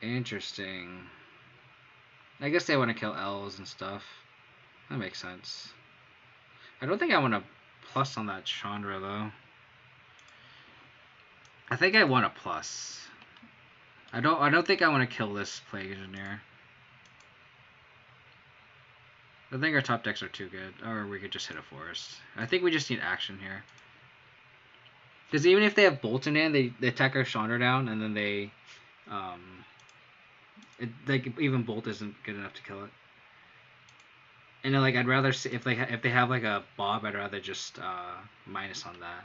Interesting. I guess they want to kill elves and stuff. That makes sense. I don't think I want to plus on that Chandra though. I think I want a plus. I don't think I want to kill this Plague Engineer. I think our top decks are too good. Or we could just hit a forest. I think we just need action here. Because even if they have Bolt in hand, they attack our Chandra down, and then they, like even Bolt isn't good enough to kill it. And then, like, I'd rather see, if they have like a Bob, I'd rather just minus on that.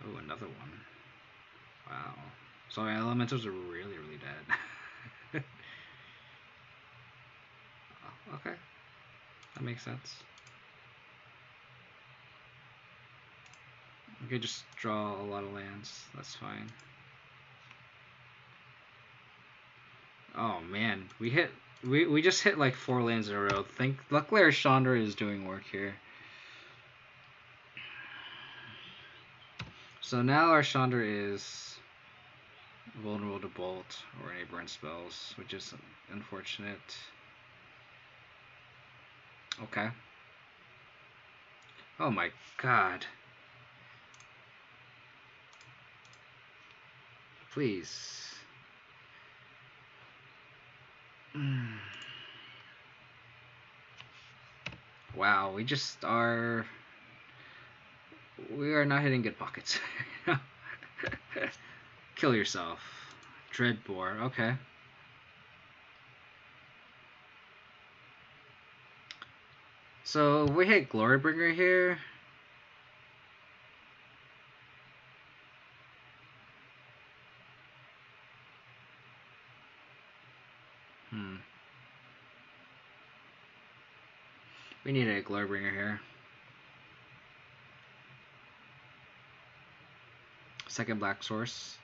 Oh, another one. Wow. So our elementals are really dead. Oh, okay, that makes sense. We could just draw a lot of lands. That's fine. Oh man, we just hit like 4 lands in a row. Luckily our Chandra is doing work here. So now our Chandra is vulnerable to Bolt or any burn spells, which is unfortunate. Okay. Oh my god. Please. Wow, we are not hitting good pockets. Kill yourself. Dreadbore, okay. So we hit Glorybringer here. We need a Glorybringer here. Second black source.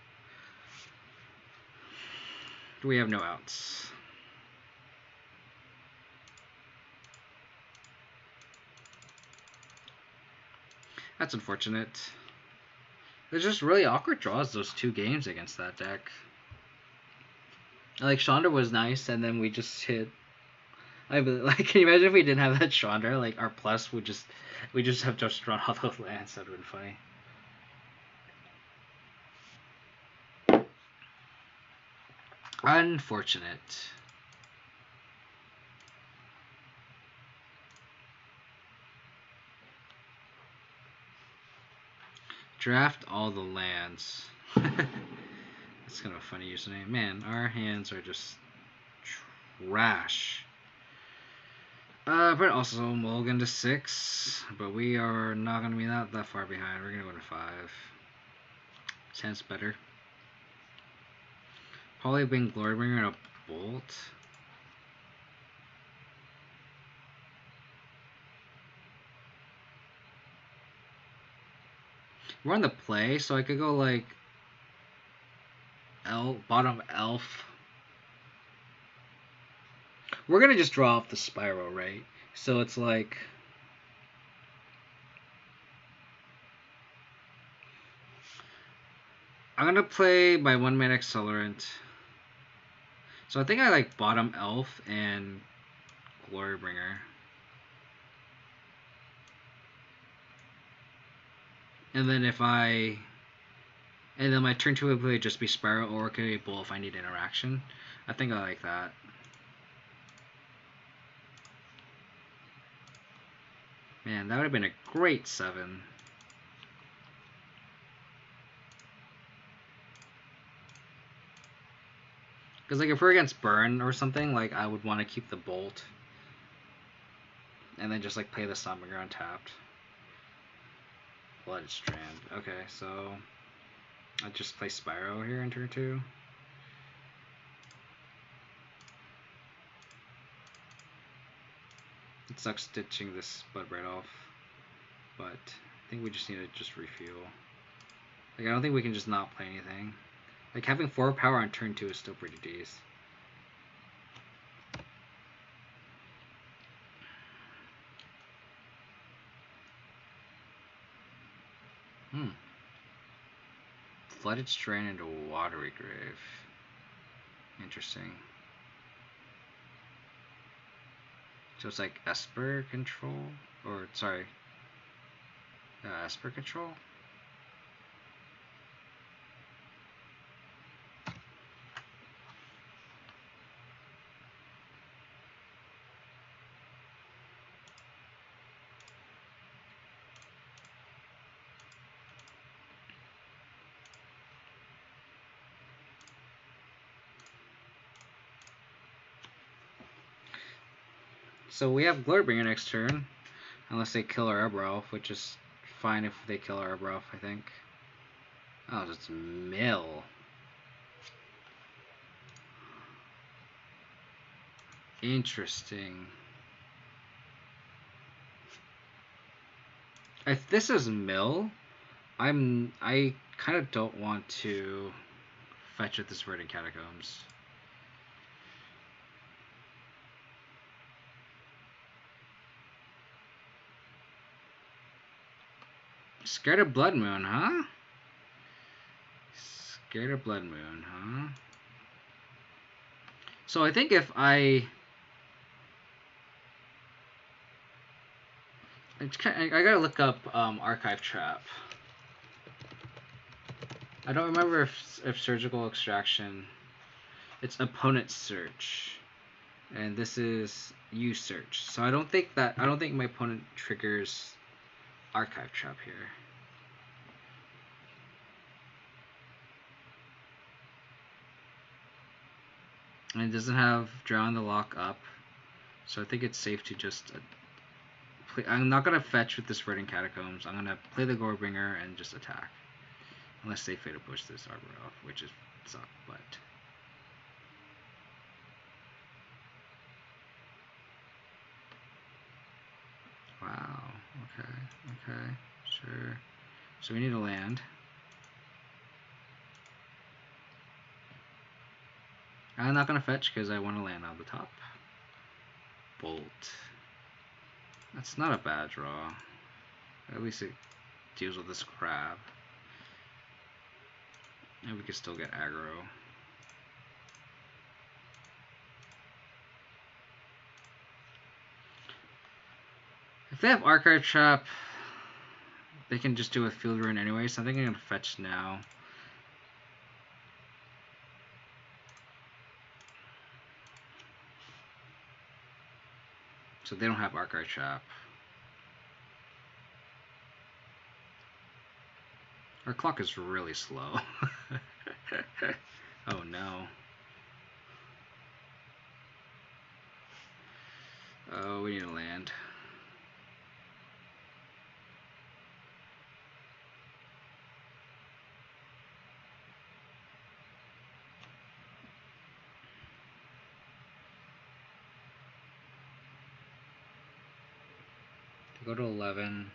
We have no outs. That's unfortunate. There's just really awkward draws those two games against that deck. Like Chandra was nice, and then we just hit. Like, can you imagine if we didn't have that Chandra? Like our plus would just, we just have just drawn all those lands. That would have been funny. Unfortunate. Draft all the lands. That's kind of a funny username. Man, our hands are just trash. But also mulligan to 6. But we are not going to be that far behind. We're going to go to 5. 10's better. Probably bring Glorybringer and a Bolt. We're on the play, so I could go like bottom elf. We're gonna just draw off the spiral, right? So it's like I'm gonna play my 1-mana Accelerant. So I think I like bottom elf and Glorybringer. And then and then my turn 2 would probably just be Spiral, or it could be Bull if I need interaction. I think I like that. Man, that would have been a great 7. Because like if we're against Burn or something, like I would want to keep the Bolt. And then just like play the Stompinger untapped. Blood Strand. Okay, so I just play Spyro here in turn 2. It sucks stitching this Blood right off, but I think we just need to just refuel. Like I don't think we can just not play anything. Like having 4 power on turn 2 is still pretty decent. Flooded Strand into Watery Grave. Interesting. So it's like Esper control? Or, sorry. Esper control? So we have Glorybringer next turn, unless they kill our Arbor Elf, which is fine if they kill our Arbor Elf, I think. Oh, it's mill. Interesting. If this is mill, I kind of don't want to fetch at this Verdant Catacombs. Scared of Blood Moon, huh? Scared of Blood Moon, huh? So I think if I gotta look up Archive Trap. I don't remember if Surgical Extraction. It's Opponent Search, and this is You Search. So I don't think my opponent triggers Archive Trap here. And it doesn't have Drown the Lock up, so I think it's safe to just play. I'm not gonna fetch with this Verdant Catacombs. I'm gonna play the Gorebringer and just attack, unless they fail to push this Arbor off, which is suck. But wow, okay, sure. So we need a land. I'm not gonna fetch because I want to land on the top. Bolt. That's not a bad draw. At least it deals with this crab. And we can still get aggro. If they have Archive Trap, they can just do a Field Ruin anyway, so I think I'm going to fetch now. So they don't have Archive Trap. Our clock is really slow. Oh no. Oh, we need to land. To go to 11.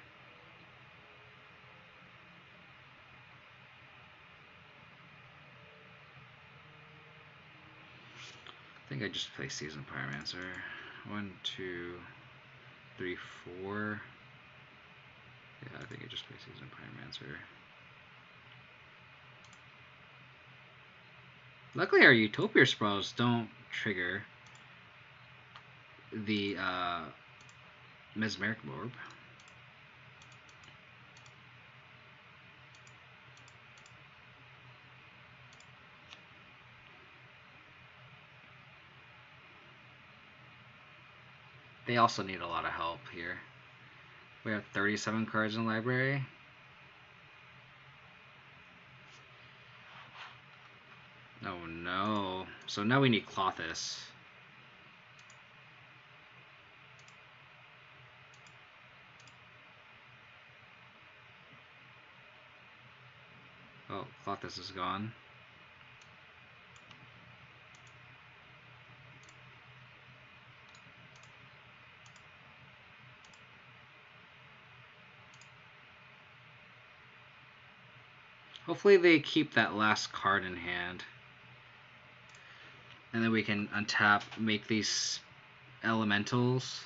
I think I just play Seasoned Pyromancer. 1, 2, 3, 4. Yeah, I think I just play Seasoned Pyromancer. Luckily, our Utopia Sprawls don't trigger the Mesmeric Orb. They also need a lot of help here. We have 37 cards in the library. Oh no. So now we need Clothis. Oh, Clothis is gone. Hopefully they keep that last card in hand. And then we can untap, make these elementals,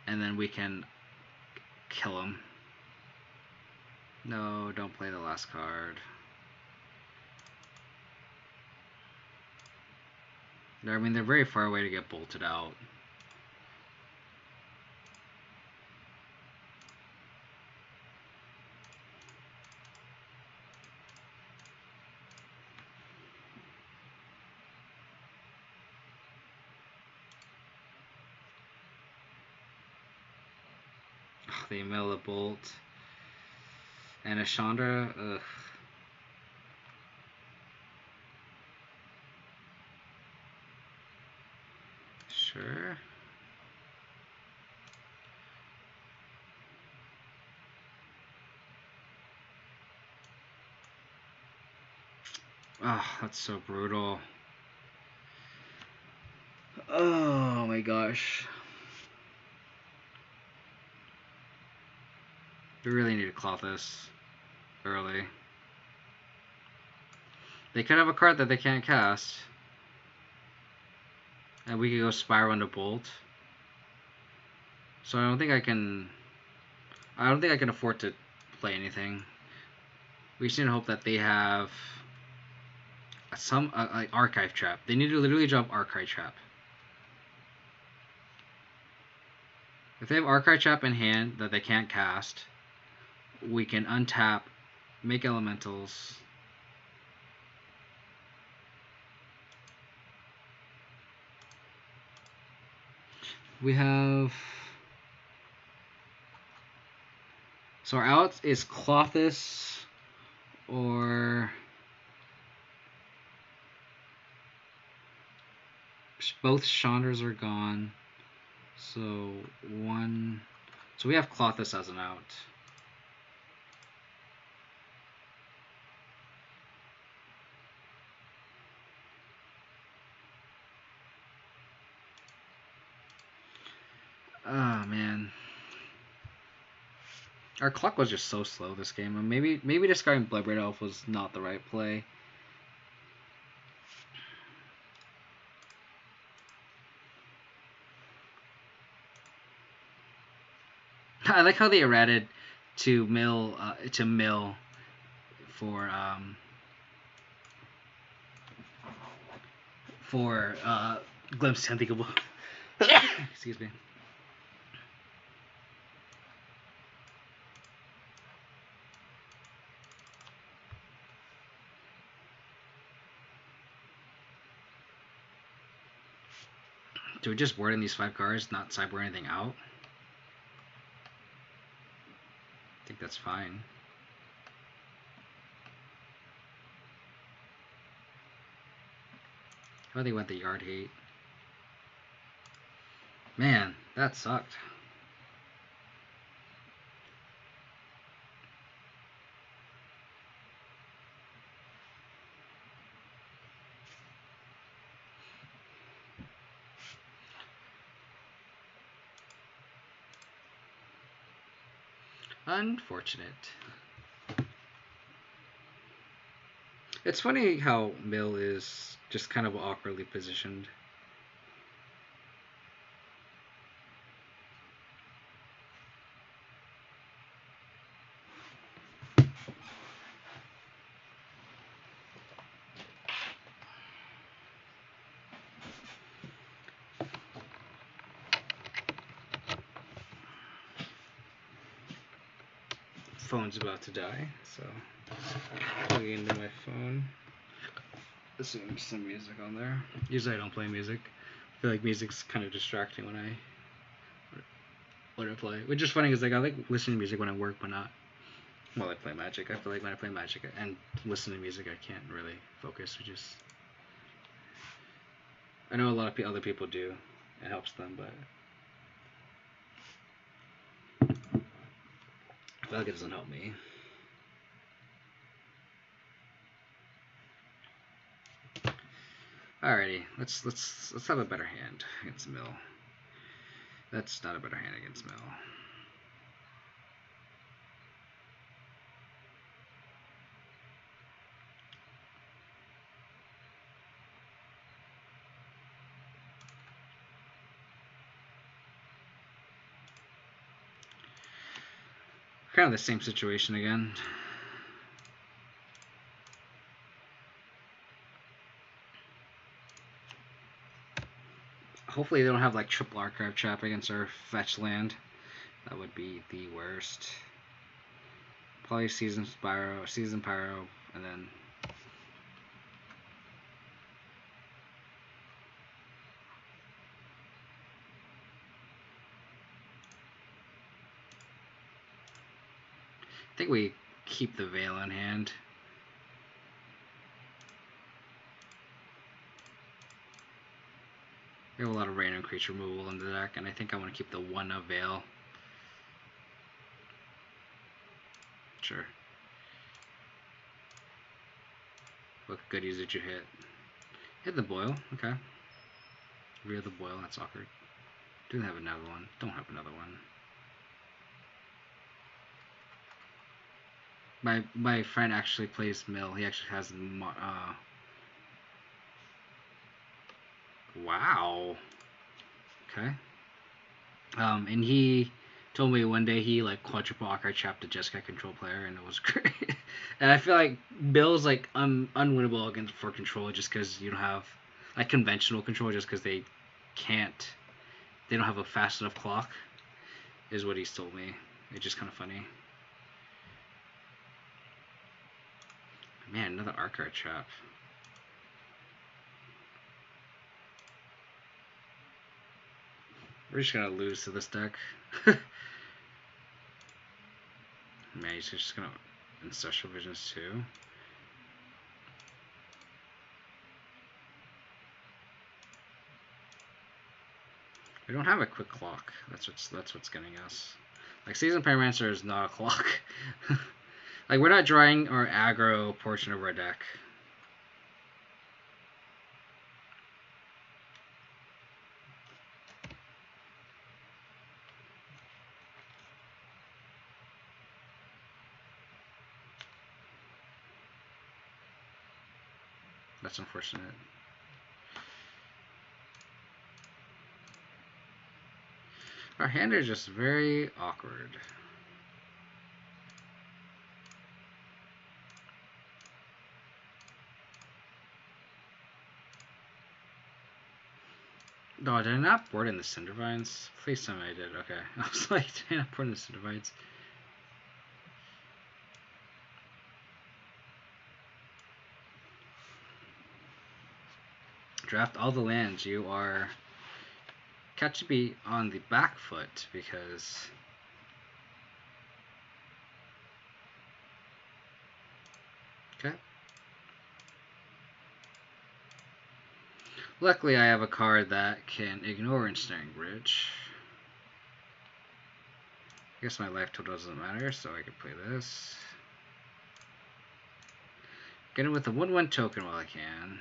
and then we can kill them. No, don't play the last card. I mean, they're very far away to get bolted out. Oh, they mill a bolt. And a Chandra, ugh. Sure. Oh, that's so brutal. Oh my gosh. We really need to cloth this early. They could have a card that they can't cast. And we could go Spiral into Bolt. So I don't think I can afford to play anything. We just need to hope that they have some like Archive Trap. They need to literally drop Archive Trap. If they have Archive Trap in hand that they can't cast, we can untap, make elementals. We have... So our out is Clothis or... Both Chandras are gone. So one. So we have Clothis as an out. Oh man. Our clock was just so slow this game. And maybe discarding Bloodbraid Elf was not the right play. I like how they errated to mill for Glimpse Unthinkable. Excuse me. Do we just word in these 5 cards, not cyber anything out? I think that's fine. How they went the Yard Hate. Man, that sucked. Unfortunate. It's funny how Mill is just kind of awkwardly positioned. Phone's about to die, so plug it into my phone. Assume some music on there. Usually I don't play music. I feel like music's kind of distracting when I play. Which is funny because like I like listening to music when I work, but not while I play Magic. I feel like when I play Magic and listen to music, I can't really focus. I know a lot of other people do. It helps them, but I feel like it doesn't help me. Alrighty, let's have a better hand against Mill. That's not a better hand against Mill. Kind of the same situation again. Hopefully they don't have like triple archive trap against our fetch land. That would be the worst. Probably Season Pyro, and then I think we keep the Veil in hand. We have a lot of random creature removal in the deck, and I think I want to keep the 1 of Veil. Sure. What goodies did you hit? Hit the Boil, okay. Rear the Boil, that's awkward. Didn't have another one. Don't have another one. My friend actually plays Mill. He actually has wow. Okay. And he told me one day he like quadruple archive trapped a Jeskai control player, and it was great. And I feel like Bill's like unwinnable against for control just because you don't have like conventional control, just because they don't have a fast enough clock, is what he's told me. It's just kind of funny. Man, another archive trap. We're just gonna lose to this deck. Man, he's just gonna Ancestral Visions too. We don't have a quick clock. That's what's getting us. Like Seasoned Pyromancer is not a clock. Like we're not drawing our aggro portion of our deck. That's unfortunate. Our hand is just very awkward. No, did I not board in the Cindervines? Please tell me I did. Okay. I was like, did I not board in the Cindervines? Draft all the lands. You are catch to be on the back foot because okay. Luckily, I have a card that can ignore Ensnaring Bridge. I guess my life total doesn't matter, so I can play this. Get it with a 1/1 token while I can.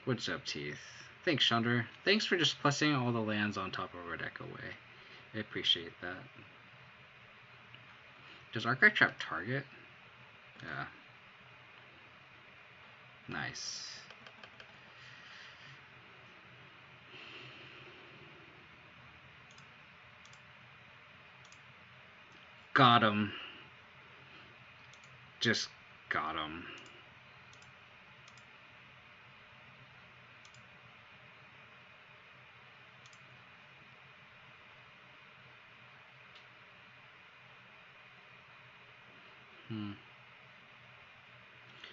What's up, Teeth? Thanks, Chandra. Thanks for just plussing all the lands on top of our deck away. I appreciate that. Does Archive Trap target? Yeah. Nice. Got him. Just got him.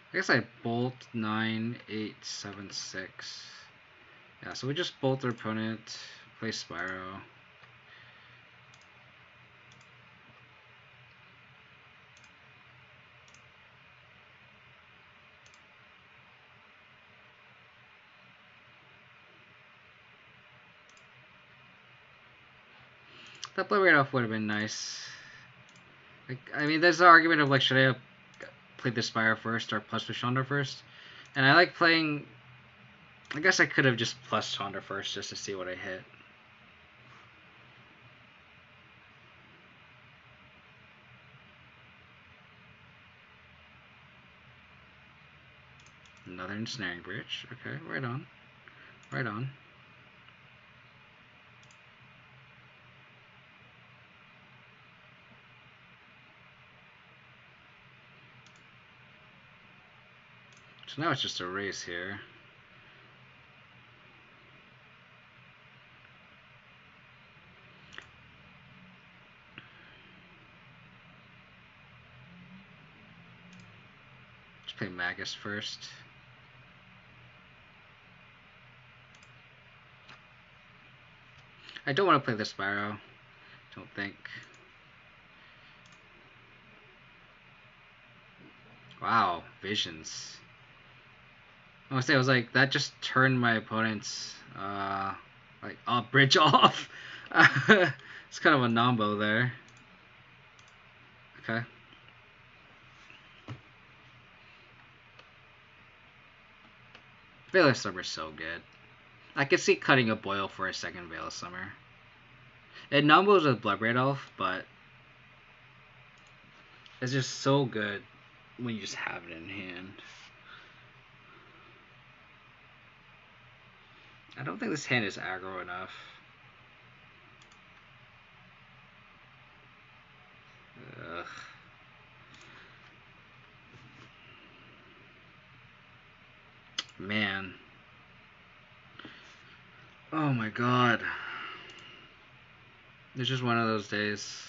I guess I bolt 9, 8, 7, 6. Yeah, so we just bolt our opponent, play Spyro. That play right off would have been nice. Like, I mean, there's the argument of like, should I have played the Spyro first or plus with Chandra first? And I like playing. I guess I could have just plus Chandra first just to see what I hit. Another Ensnaring Bridge. Okay, right on. Right on. So now it's just a race here. Let's play Magus first. I don't want to play the Spyro. Don't think. Wow, visions. I was say I was like that just turned my opponent's like bridge off. It's kind of a nombo there. Okay. Veil of Summer is so good. I could see cutting a Boil for a second Veil of Summer. It numbos with Bloodbraid Elf, but it's just so good when you just have it in hand. I don't think this hand is aggro enough. Ugh. Man. Oh my god. It's just one of those days.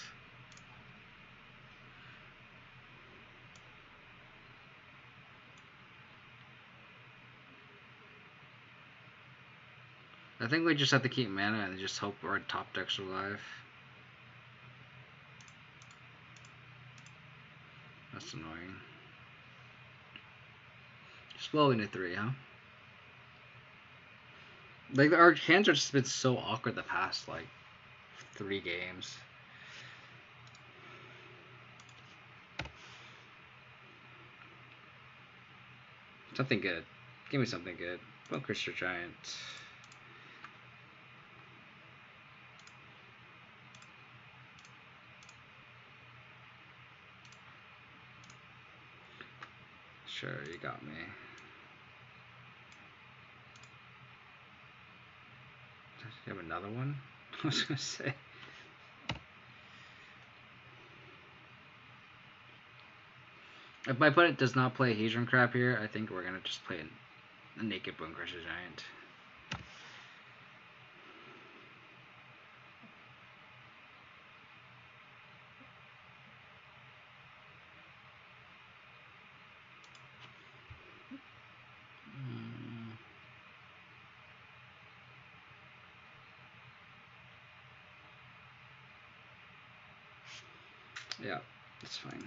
I think we just have to keep mana and just hope our top deck's alive. That's annoying. Just blowing to 3, huh? Like, our hands have just been so awkward the past, like, 3 games. Something good. Give me something good. Bone Crusher Giant. Sure, you got me. Does he have another one? I was gonna say. If my opponent does not play Hadron Crab here, I think we're gonna just play a naked Bone Crusher Giant. Yeah, that's fine.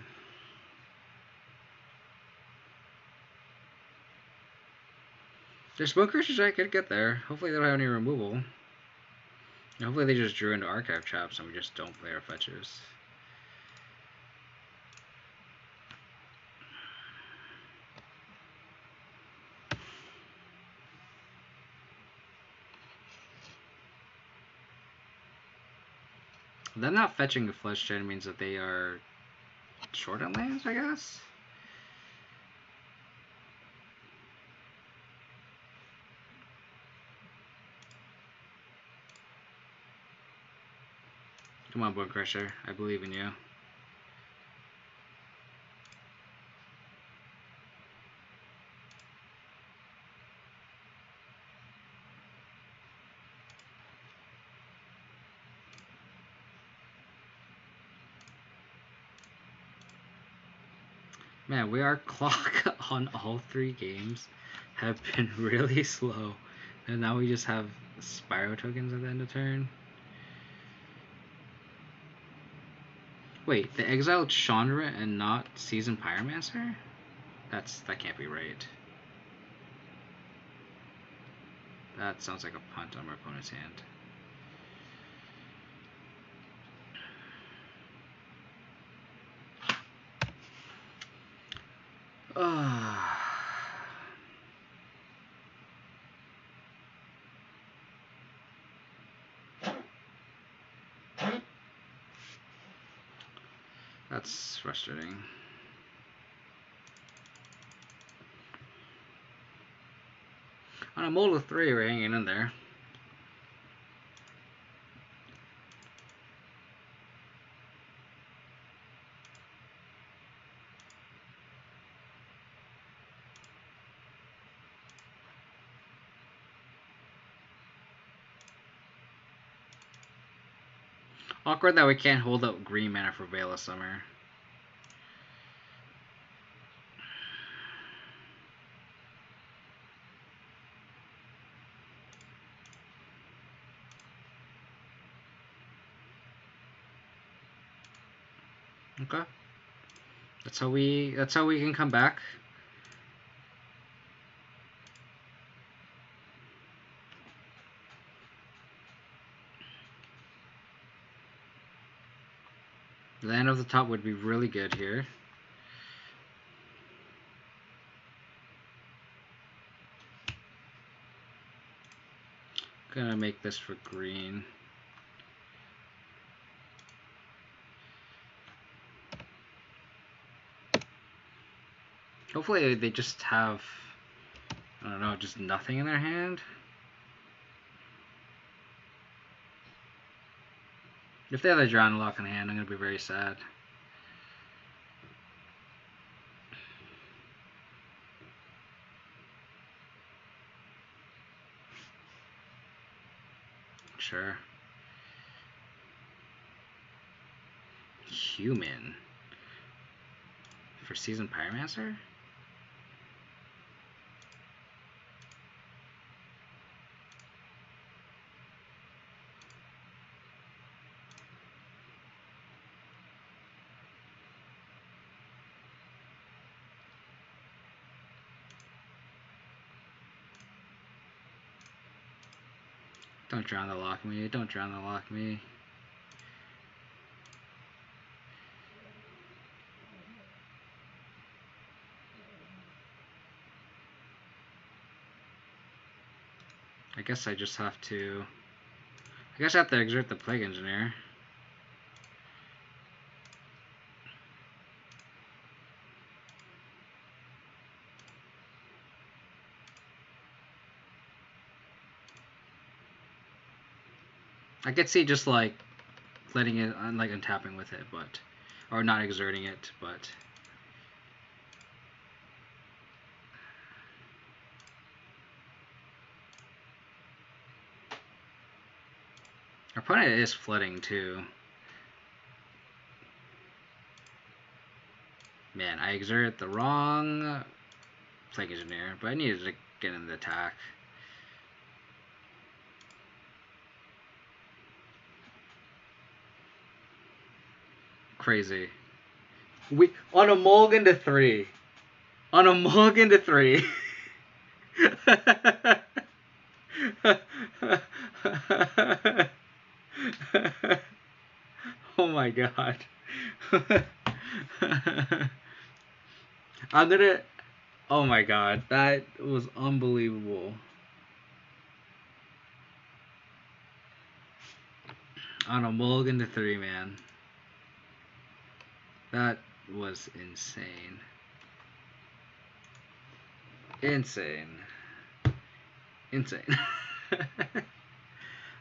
Their Bone Crusher Giant could get there. Hopefully they don't have any removal. And hopefully they just drew into Archive Traps and we just don't play our fetchers. Them not fetching a Flesh Gen means that they are short on lands, I guess? Come on, Bone Crusher. I believe in you. Man, our clock on all 3 games have been really slow. And now we just have Spyro tokens at the end of turn. Wait, they exiled Chandra and not Seasoned Pyromancer? That can't be right. That sounds like a punt on our opponent's hand. That's frustrating. On a mull of 3, we're hanging in there. Awkward that we can't hold up green mana for Veil of Summer. Okay. That's how we can come back. Land of the top would be really good here. Gonna make this for green. Hopefully they just have, I don't know, just nothing in their hand. If they have a Drown Lock in hand, I'm gonna be very sad. Sure. Human. For Seasoned Pyromancer? Don't drown the lock me. Don't drown the lock me. I guess I just have to... I guess I have to exert the Plague Engineer. I could see just like letting it, like untapping with it, but, or not exerting it, but. Our opponent is flooding too. Man, I exerted the wrong Plague Engineer, but I needed to get in the attack. Crazy. We on a mulligan to 3. On a mulligan to 3. Oh my god. I'm gonna... Oh my god, that was unbelievable. On a mulligan to 3, man. That was insane. Insane. Insane.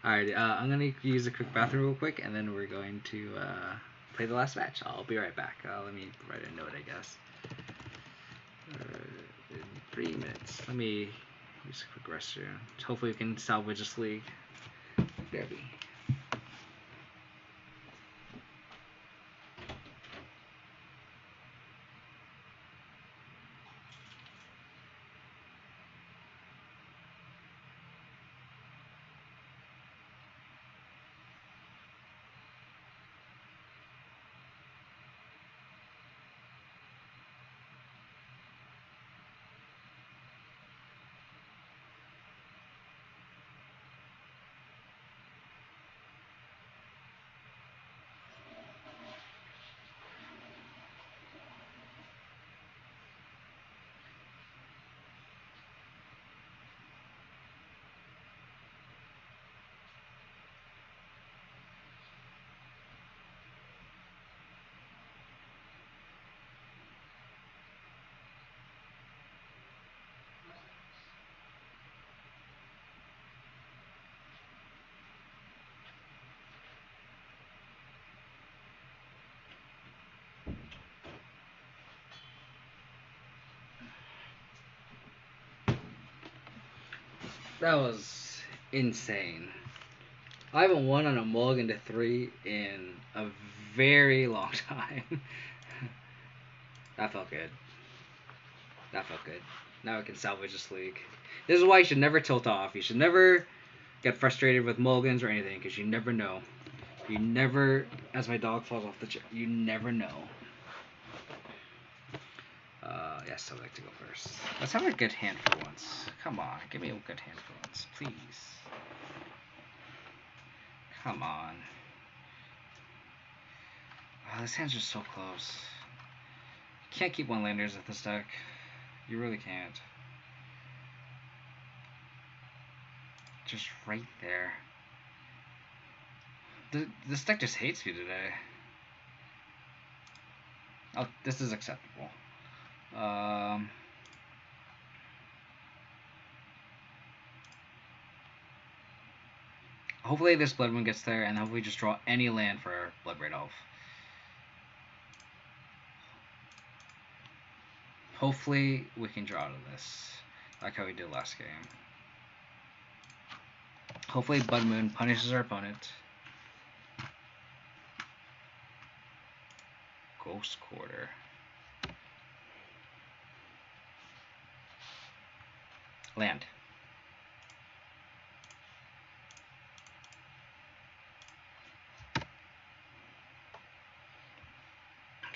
Alright, I'm going to use a quick bathroom real quick, and then we're going to play the last match. I'll be right back. Let me write a note, I guess. In 3 minutes. Let me use a quick restroom. Hopefully we can salvage this league. Derby. That was insane. I haven't won on a mulligan to 3 in a very long time. That felt good. That felt good. Now I can salvage this league. This is why you should never tilt off. You should never get frustrated with mulligans or anything, because you never know. You never, as my dog falls off the chair, you never know. Yes, I'd like to go first. Let's have a good hand for once. Come on, give me a good hand for once, please. Come on. Oh, this hand's just so close. You can't keep one-landers with this deck. You really can't. Just right there. This deck just hates you today. Oh, this is acceptable. Hopefully this Blood Moon gets there, and hopefully just draw any land for Bloodbraid Elf. Hopefully we can draw out of this, like how we did last game. Hopefully Blood Moon punishes our opponent. Ghost Quarter. Land.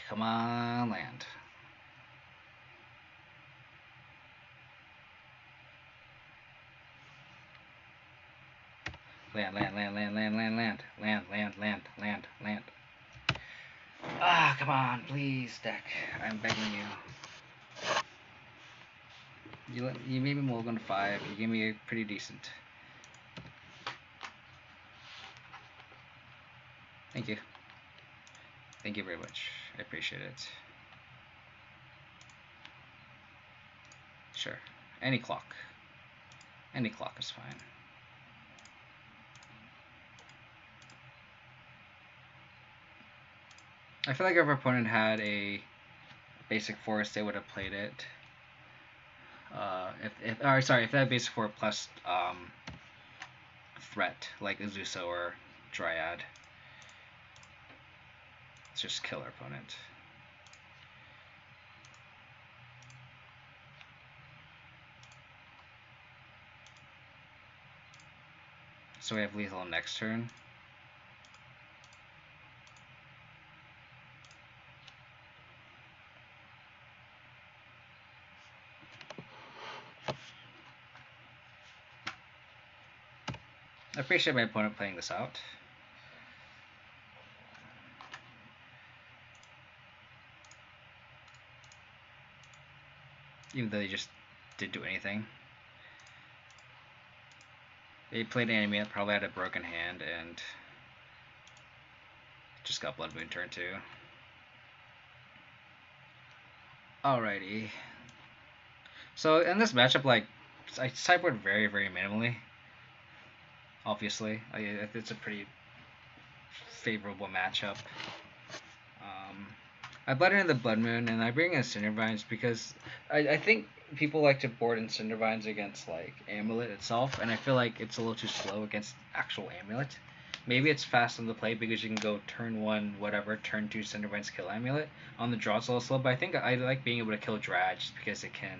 Come on, land. Land. Ah, come on, please, deck. I'm begging you. You made me mulligan 5. You gave me a pretty decent. Thank you. Thank you very much. I appreciate it. Sure. Any clock. Any clock is fine. I feel like if our opponent had a basic forest, they would have played it. If they had basic 4 plus threat like Azusa or Dryad, let's just kill our opponent. So we have lethal next turn. I appreciate my opponent playing this out. Even though they just didn't do anything. They played an enemy that probably had a broken hand and just got Blood Moon turn 2. Alrighty. So in this matchup, like, I sideboard very, very minimally. Obviously, it's a pretty favorable matchup. I blood into the Blood Moon and I bring in Cindervines because I think people like to board in Cindervines against like Amulet itself, and I feel like it's a little too slow against actual Amulet. Maybe it's fast on the play because you can go turn 1, whatever, turn 2 Cindervines kill Amulet. On the draw it's a little slow, but I think I like being able to kill Dryad just because it can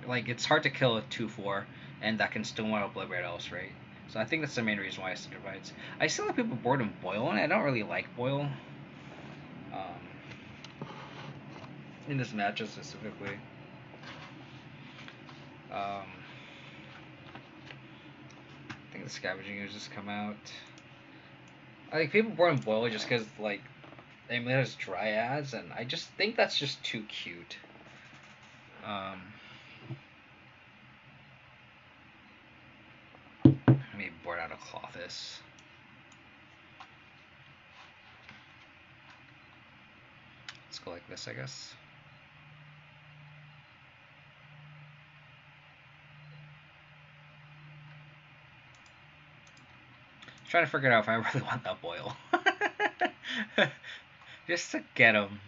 like, it's hard to kill a 2/4, and that can still want to Blood Red Elves, right? So I think that's the main reason why I Cindervines. I still have people board in Boil, and I don't really like Boil. In this matchup specifically. I think the Scavenging has just come out. I think people board in Boil just because, like, Amulet has Dryads, and I just think that's just too cute. Maybe board out a Clothis. Let's go like this, I guess. Trying to figure out if I really want that Boil. Just to get him.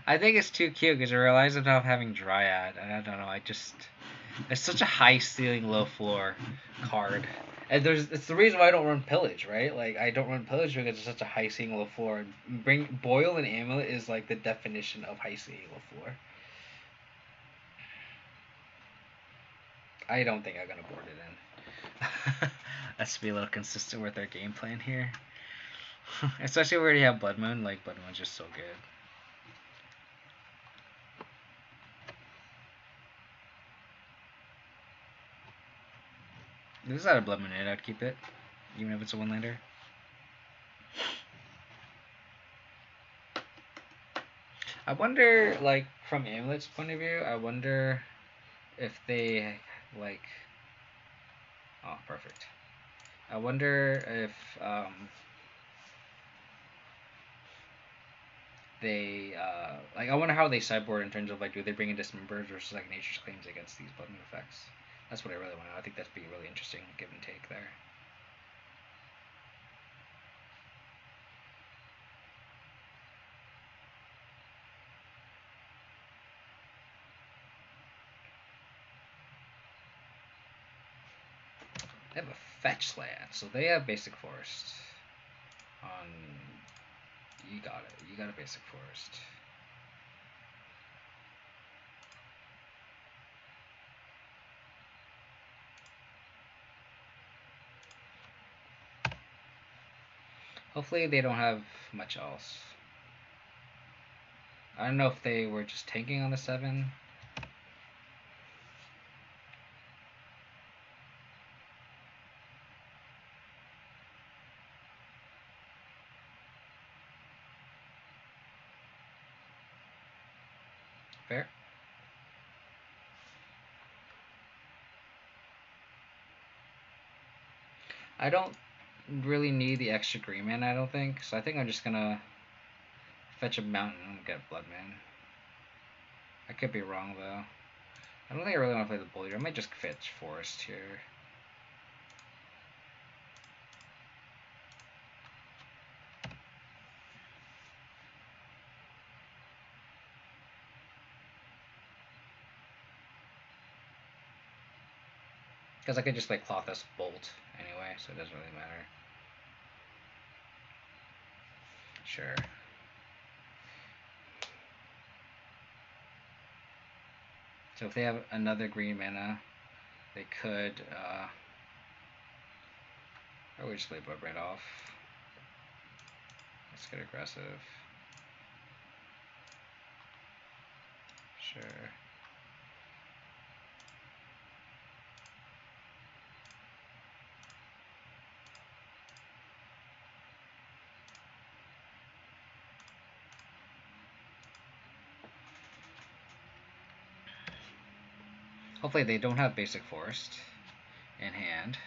I think it's too cute because it relies on not having Dryad, and I don't know, it's such a high ceiling, low floor card. And it's the reason why I don't run Pillage, right? Like, I don't run Pillage because it's such a high ceiling, low floor. Boil and Amulet is like the definition of high ceiling, low floor. I don't think I'm gonna board it in. Let's be a little consistent with our game plan here. Especially if we already have Blood Moon, like, Blood Moon's just so good. If this is out of Blood Moon, I'd keep it, even if it's a 1-lander. I wonder, like, from Amulet's point of view, I wonder if they, like... Oh, perfect. I wonder if they, like, I wonder how they sideboard in terms of, like, do they bring in Dismembers versus, like, Nature's Claims against these Blood Moon effects? That's what I really want to know. I think that'd be really interesting give and take there. They have a fetch land, so they have basic forest. You got it. You got a basic forest. Hopefully they don't have much else. I don't know if they were just tanking on the 7. Fair. I don't really need the extra green mana, I don't think. So I think I'm just gonna fetch a mountain and get Blood Man. I could be wrong though. I don't think I really want to play the Bullier. I might just fetch Forest here. Because I could just play Clothis Bolt anyway, so it doesn't really matter. Sure. So if they have another green mana, they could, or we just play Blood right off. Let's get aggressive. Sure. Hopefully they don't have basic forest in hand.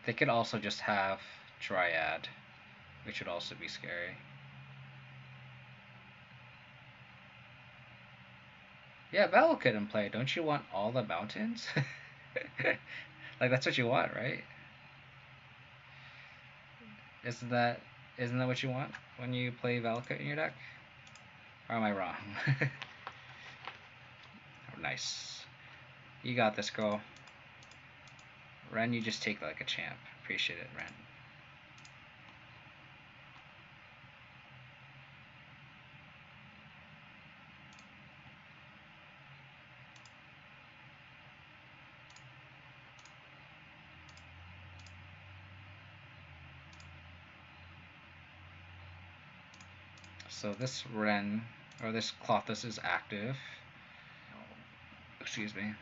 They could also just have Dryad, which would also be scary. Yeah, Battle could in play. Don't you want all the mountains? Like that's what you want, right? Isn't that what you want when you play Valakut in your deck? Or am I wrong? Oh, nice. You got this, girl. Ren, you just take like a champ. Appreciate it, Ren. So this Ren, or this Clothis is active. Excuse me.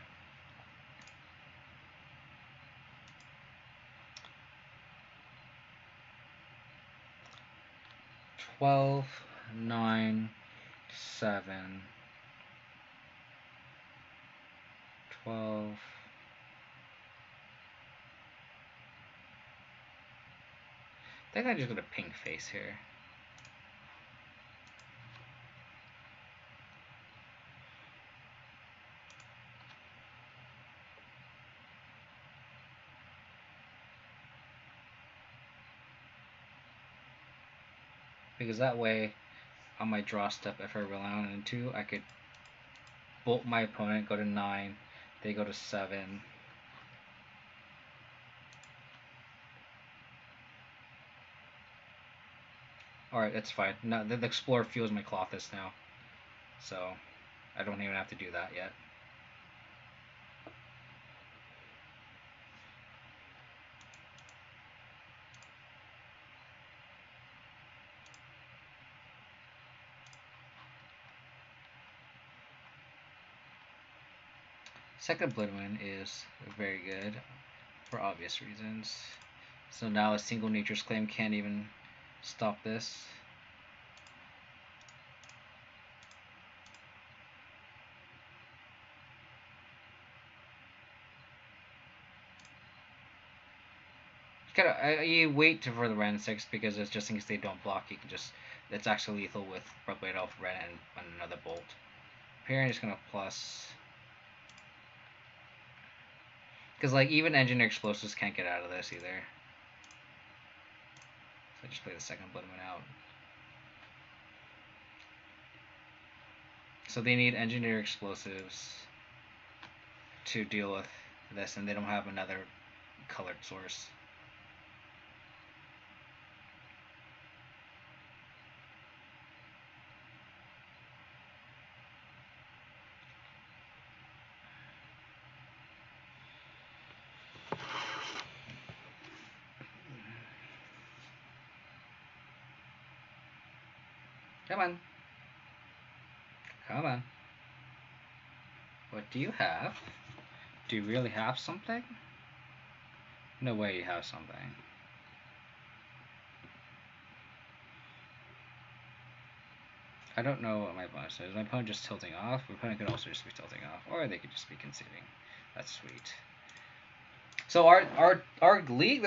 $12, $9, $7, $12. I think I just got a pink face here. Because that way, on my draw step, if I rely on it in 2, I could bolt my opponent, go to 9, they go to 7. Alright, that's fine. No, the Explorer fuels my Clothis now. So, I don't even have to do that yet. Second Blood Moon is very good for obvious reasons. So now a single Nature's Claim can't even stop this. You wait for the Ren 6 because it's just in case they don't block, you can just, it's actually lethal with Blade Elf Ren and another Bolt. Here I'm just gonna plus, because like even Engineer Explosives can't get out of this either. So I just play the second Blood Moon out. So they need Engineer Explosives to deal with this, and they don't have another colored source. Come on. Come on. What do you have? Do you really have something? No way you have something. I don't know what my opponent says. My opponent just tilting off. My opponent could also just be tilting off, or they could just be conceding. That's sweet. So our league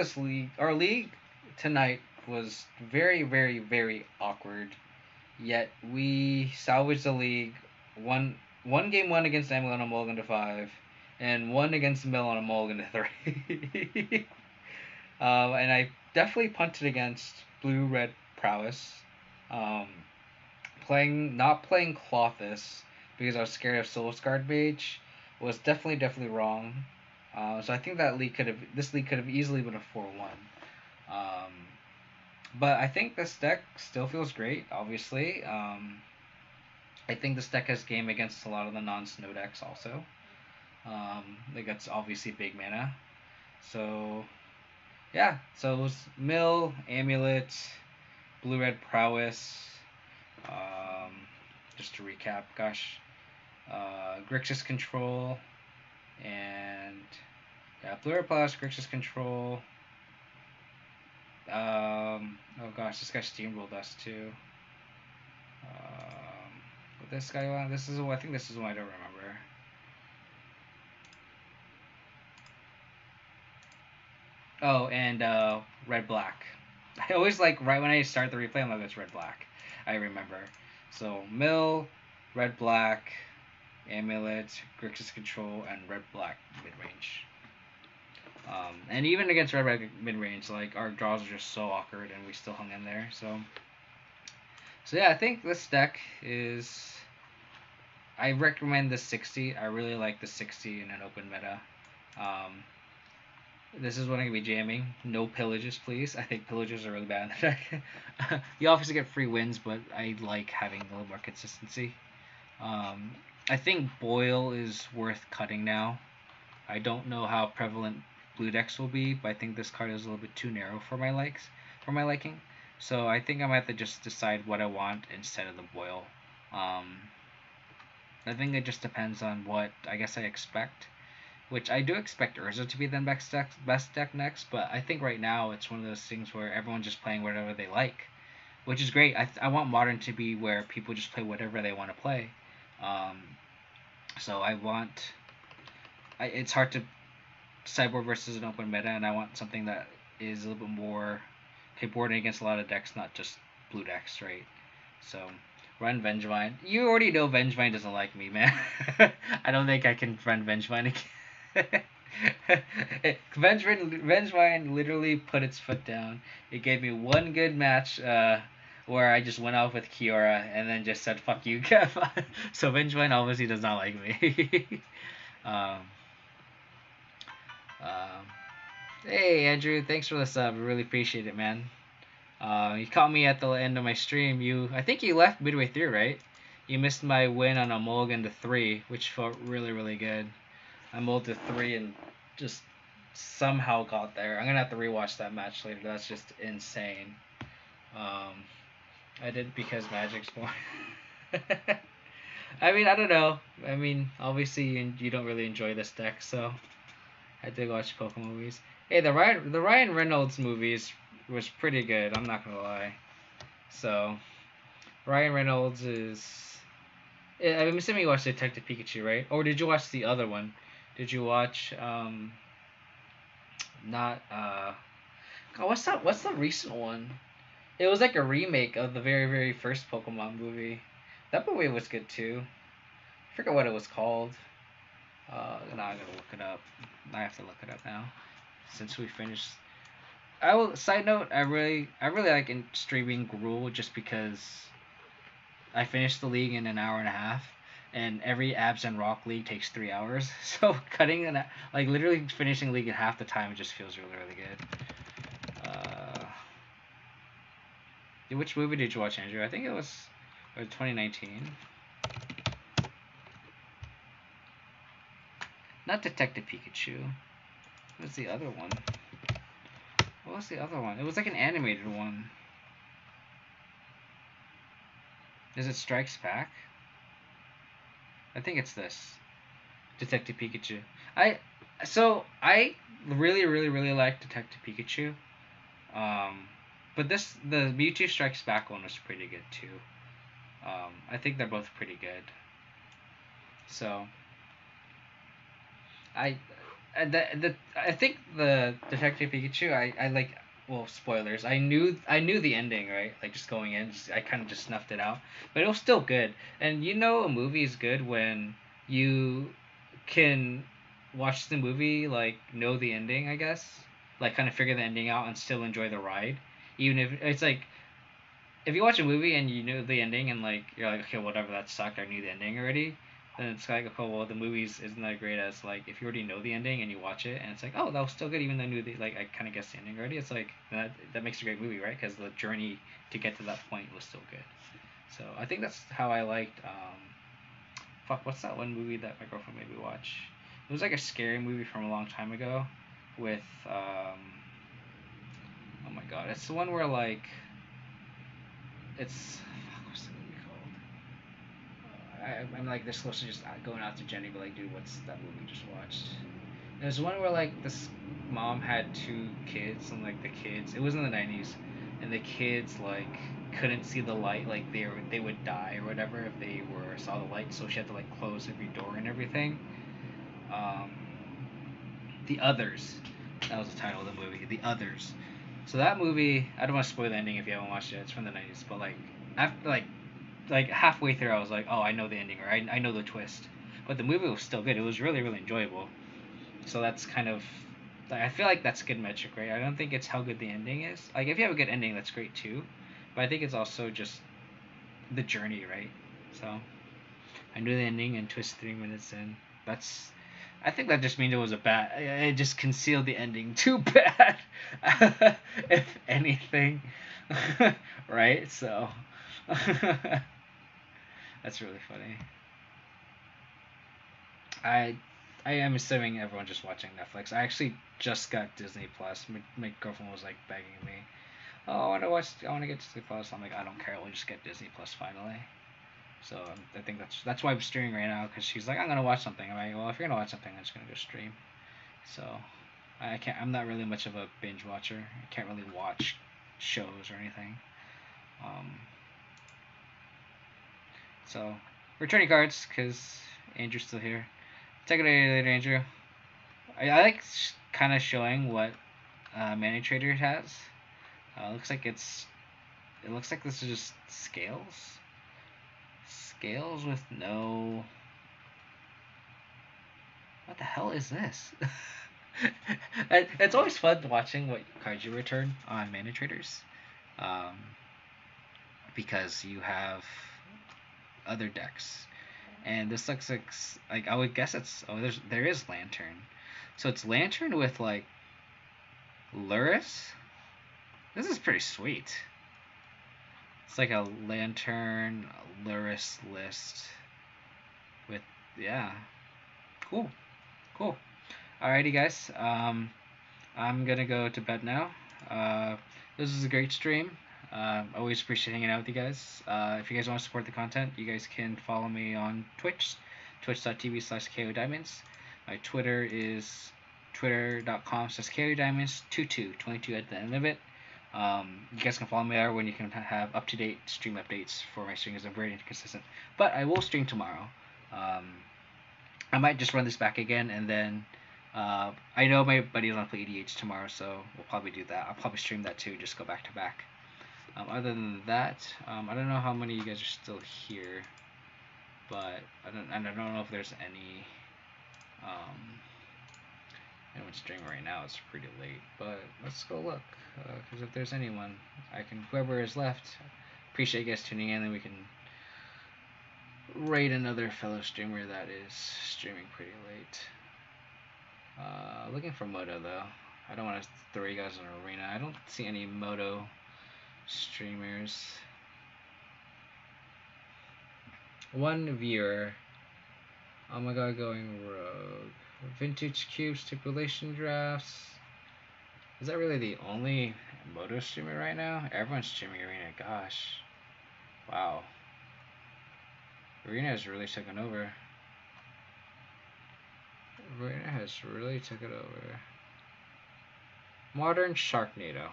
tonight was very, very, very awkward. Yet we salvaged the league. One game won against Emil on a mulligan to 5, and one against Mill on a mulligan to 3. And I definitely punted against blue red prowess. Not playing Clothis because I was scared of Soul Scarred Mage was definitely wrong. So I think this league could have easily been a 4-1. But I think this deck still feels great. Obviously, I think this deck has game against a lot of the non-snow decks also. It gets obviously big mana. So yeah, so it was Mill, Amulet, blue red prowess. Just to recap, gosh, Grixis control, and yeah, blue red prowess, Grixis control. Oh gosh, this guy steamrolled us too. What this guy on? I think this is one I don't remember. Oh, and red black. I always like right when I start the replay, I'm like, it's red black. I remember. So Mill, red black, Amulet, Grixis control, and red black midrange. And even against red black midrange, like our draws are just so awkward, and we still hung in there. So yeah, I think this deck is. I recommend the 60. I really like the 60 in an open meta. This is what I'm going to be jamming. No pillages, please. I think pillages are really bad in the deck. You obviously get free wins, but I like having a little more consistency. I think Boil is worth cutting now. I don't know how prevalent blue decks will be, but I think this card is a little bit too narrow for my liking. So I think I might have to just decide what I want instead of the Boil. I think it just depends on what I guess I expect. Which I do expect Urza to be the best deck next, but I think right now it's one of those things where everyone's just playing whatever they like, which is great. I want Modern to be where people just play whatever they want to play. So it's hard to sideboard versus an open meta, and I want something that is a little bit more boarding against a lot of decks, not just blue decks, right? So run Vengevine. You already know Vengevine doesn't like me, man. I don't think I can run Vengevine again. Vengevine literally put its foot down. It gave me one good match where I just went off with Kiora and then just said "fuck you, Kev." So Vengevine obviously does not like me. Hey Andrew, thanks for the sub. I really appreciate it, man. You caught me at the end of my stream. I think you left midway through, right? You missed my win on a mulligan to 3, which felt really, really good. I mulled to 3 and just somehow got there. I'm gonna have to rewatch that match later. That's just insane. I did because Magic's more. I mean, I don't know. I mean, obviously you don't really enjoy this deck, so I did watch Pokemon movies. Hey, the Ryan Reynolds movies was pretty good. I'm not gonna lie. So Ryan Reynolds is. I'm assuming you watched Detective Pikachu, right? Or did you watch the other one? Did you watch not God, what's the recent one? It was like a remake of the very, very first Pokemon movie. That movie was good too. I forget what it was called. Now I'm gonna look it up. I have to look it up now. Since we finished. Side note, I really like streaming Gruul just because I finished the league in an hour and a half. And every Abs and Rock league takes 3 hours, so literally finishing league in half the time just feels really, really good. Which movie did you watch, Andrew? I think it was 2019. Not Detective Pikachu. What was the other one? What was the other one? It was like an animated one. Is it Strikes Back? I think it's this. Detective Pikachu. I really like Detective Pikachu. Um, but the Mewtwo Strikes Back one was pretty good too. I think they're both pretty good. So I I think the Detective Pikachu I like, well, spoilers. I knew the ending, right? Like just going in, I kind of just snuffed it out, but it was still good. And you know a movie is good when you can watch the movie, like know the ending, I guess. Like kind of figure the ending out and still enjoy the ride. Even if it's like, if you watch a movie and you know the ending and like you're like, okay, whatever, that sucked, I knew the ending already, then it's like, okay, well, the movies isn't that great as like if you already know the ending and you watch it and it's like, oh, that was still good even though I knew the, like, I kind of guessed the ending already. It's like that makes a great movie, right? Because the journey to get to that point was still good. So I think that's how I liked. Fuck, what's that one movie that my girlfriend made me watch? It was like a scary movie from a long time ago with oh my god, it's the one where like it's, fuck, what's the movie called? I'm like this close to just going out to Jenny, but like, dude, what's that movie we just watched? There's one where like this mom had two kids, and like the kids, it was in the 90s, and the kids like couldn't see the light, like they would die or whatever if they were saw the light, so she had to like close every door and everything. Um, the Others, that was the title of the movie, The Others. So that movie, I don't want to spoil the ending if you haven't watched it. It's from the 90s, but like after like halfway through, I was like, oh, I know the ending, or I know the twist. But the movie was still good. It was really, really enjoyable. So that's kind of, like, I feel like that's a good metric, right? I don't think it's how good the ending is. Like, if you have a good ending, that's great too. But I think it's also just the journey, right? So I knew the ending and twist 3 minutes in. That's, I think that just means it was a bad. It just concealed the ending too bad, if anything, right? So that's really funny. I I am assuming everyone's just watching Netflix. I actually just got Disney Plus. My girlfriend was like begging me, "Oh, I want to get Disney Plus." I'm like, "I don't care. We'll just get Disney Plus finally." So I think that's why I'm streaming right now, because she's like, "I'm gonna watch something." I'm like, "Well, if you're gonna watch something, I'm just gonna go stream." So I can't. I'm not really much of a binge watcher. I can't really watch shows or anything. Um, so returning cards, because Andrew's still here. Take it later, Andrew. I like kind of showing what Mani Trader has. Looks like it looks like this is just scales. Scales with no. What the hell is this? It's always fun watching what cards you return on Mana Traders, um, because you have other decks, and this looks like I would guess it's, oh, there is Lantern, so it's Lantern with like Luris. This is pretty sweet. It's like a Lantern Luris list with, yeah, cool, cool. Alrighty, guys. I'm gonna go to bed now. This is a great stream. Always appreciate hanging out with you guys. If you guys want to support the content, you guys can follow me on Twitch, twitch.tv/KODiamonds. My Twitter is twitter.com/KODiamonds, 22 at the end of it. You guys can follow me there when you can have up-to-date stream updates for my streams. I'm very inconsistent, but I will stream tomorrow. I might just run this back again, and then I know my buddy's want to play EDH tomorrow, so we'll probably do that. I'll probably stream that too, just go back to back. Other than that, I don't know how many of you guys are still here, but I don't know if there's any anyone streaming right now. It's pretty late, but let's go look, because if there's anyone, whoever is left, appreciate you guys tuning in, and we can raid another fellow streamer that is streaming pretty late. Looking for Moto though. I don't want to throw you guys in an arena. I don't see any Moto streamers. One viewer. Oh my god, going rogue. Vintage cube stipulation drafts. Is that really the only Moto streamer right now? Everyone's streaming arena. Gosh. Wow. Arena has really taken over. Arena has really taken over. Modern Sharknado.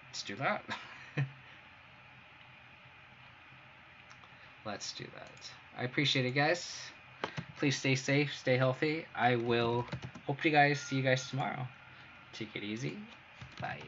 Let's do that. Let's do that. I appreciate it, guys. Please stay safe, stay healthy. I will hope to see you guys tomorrow. Take it easy. Bye.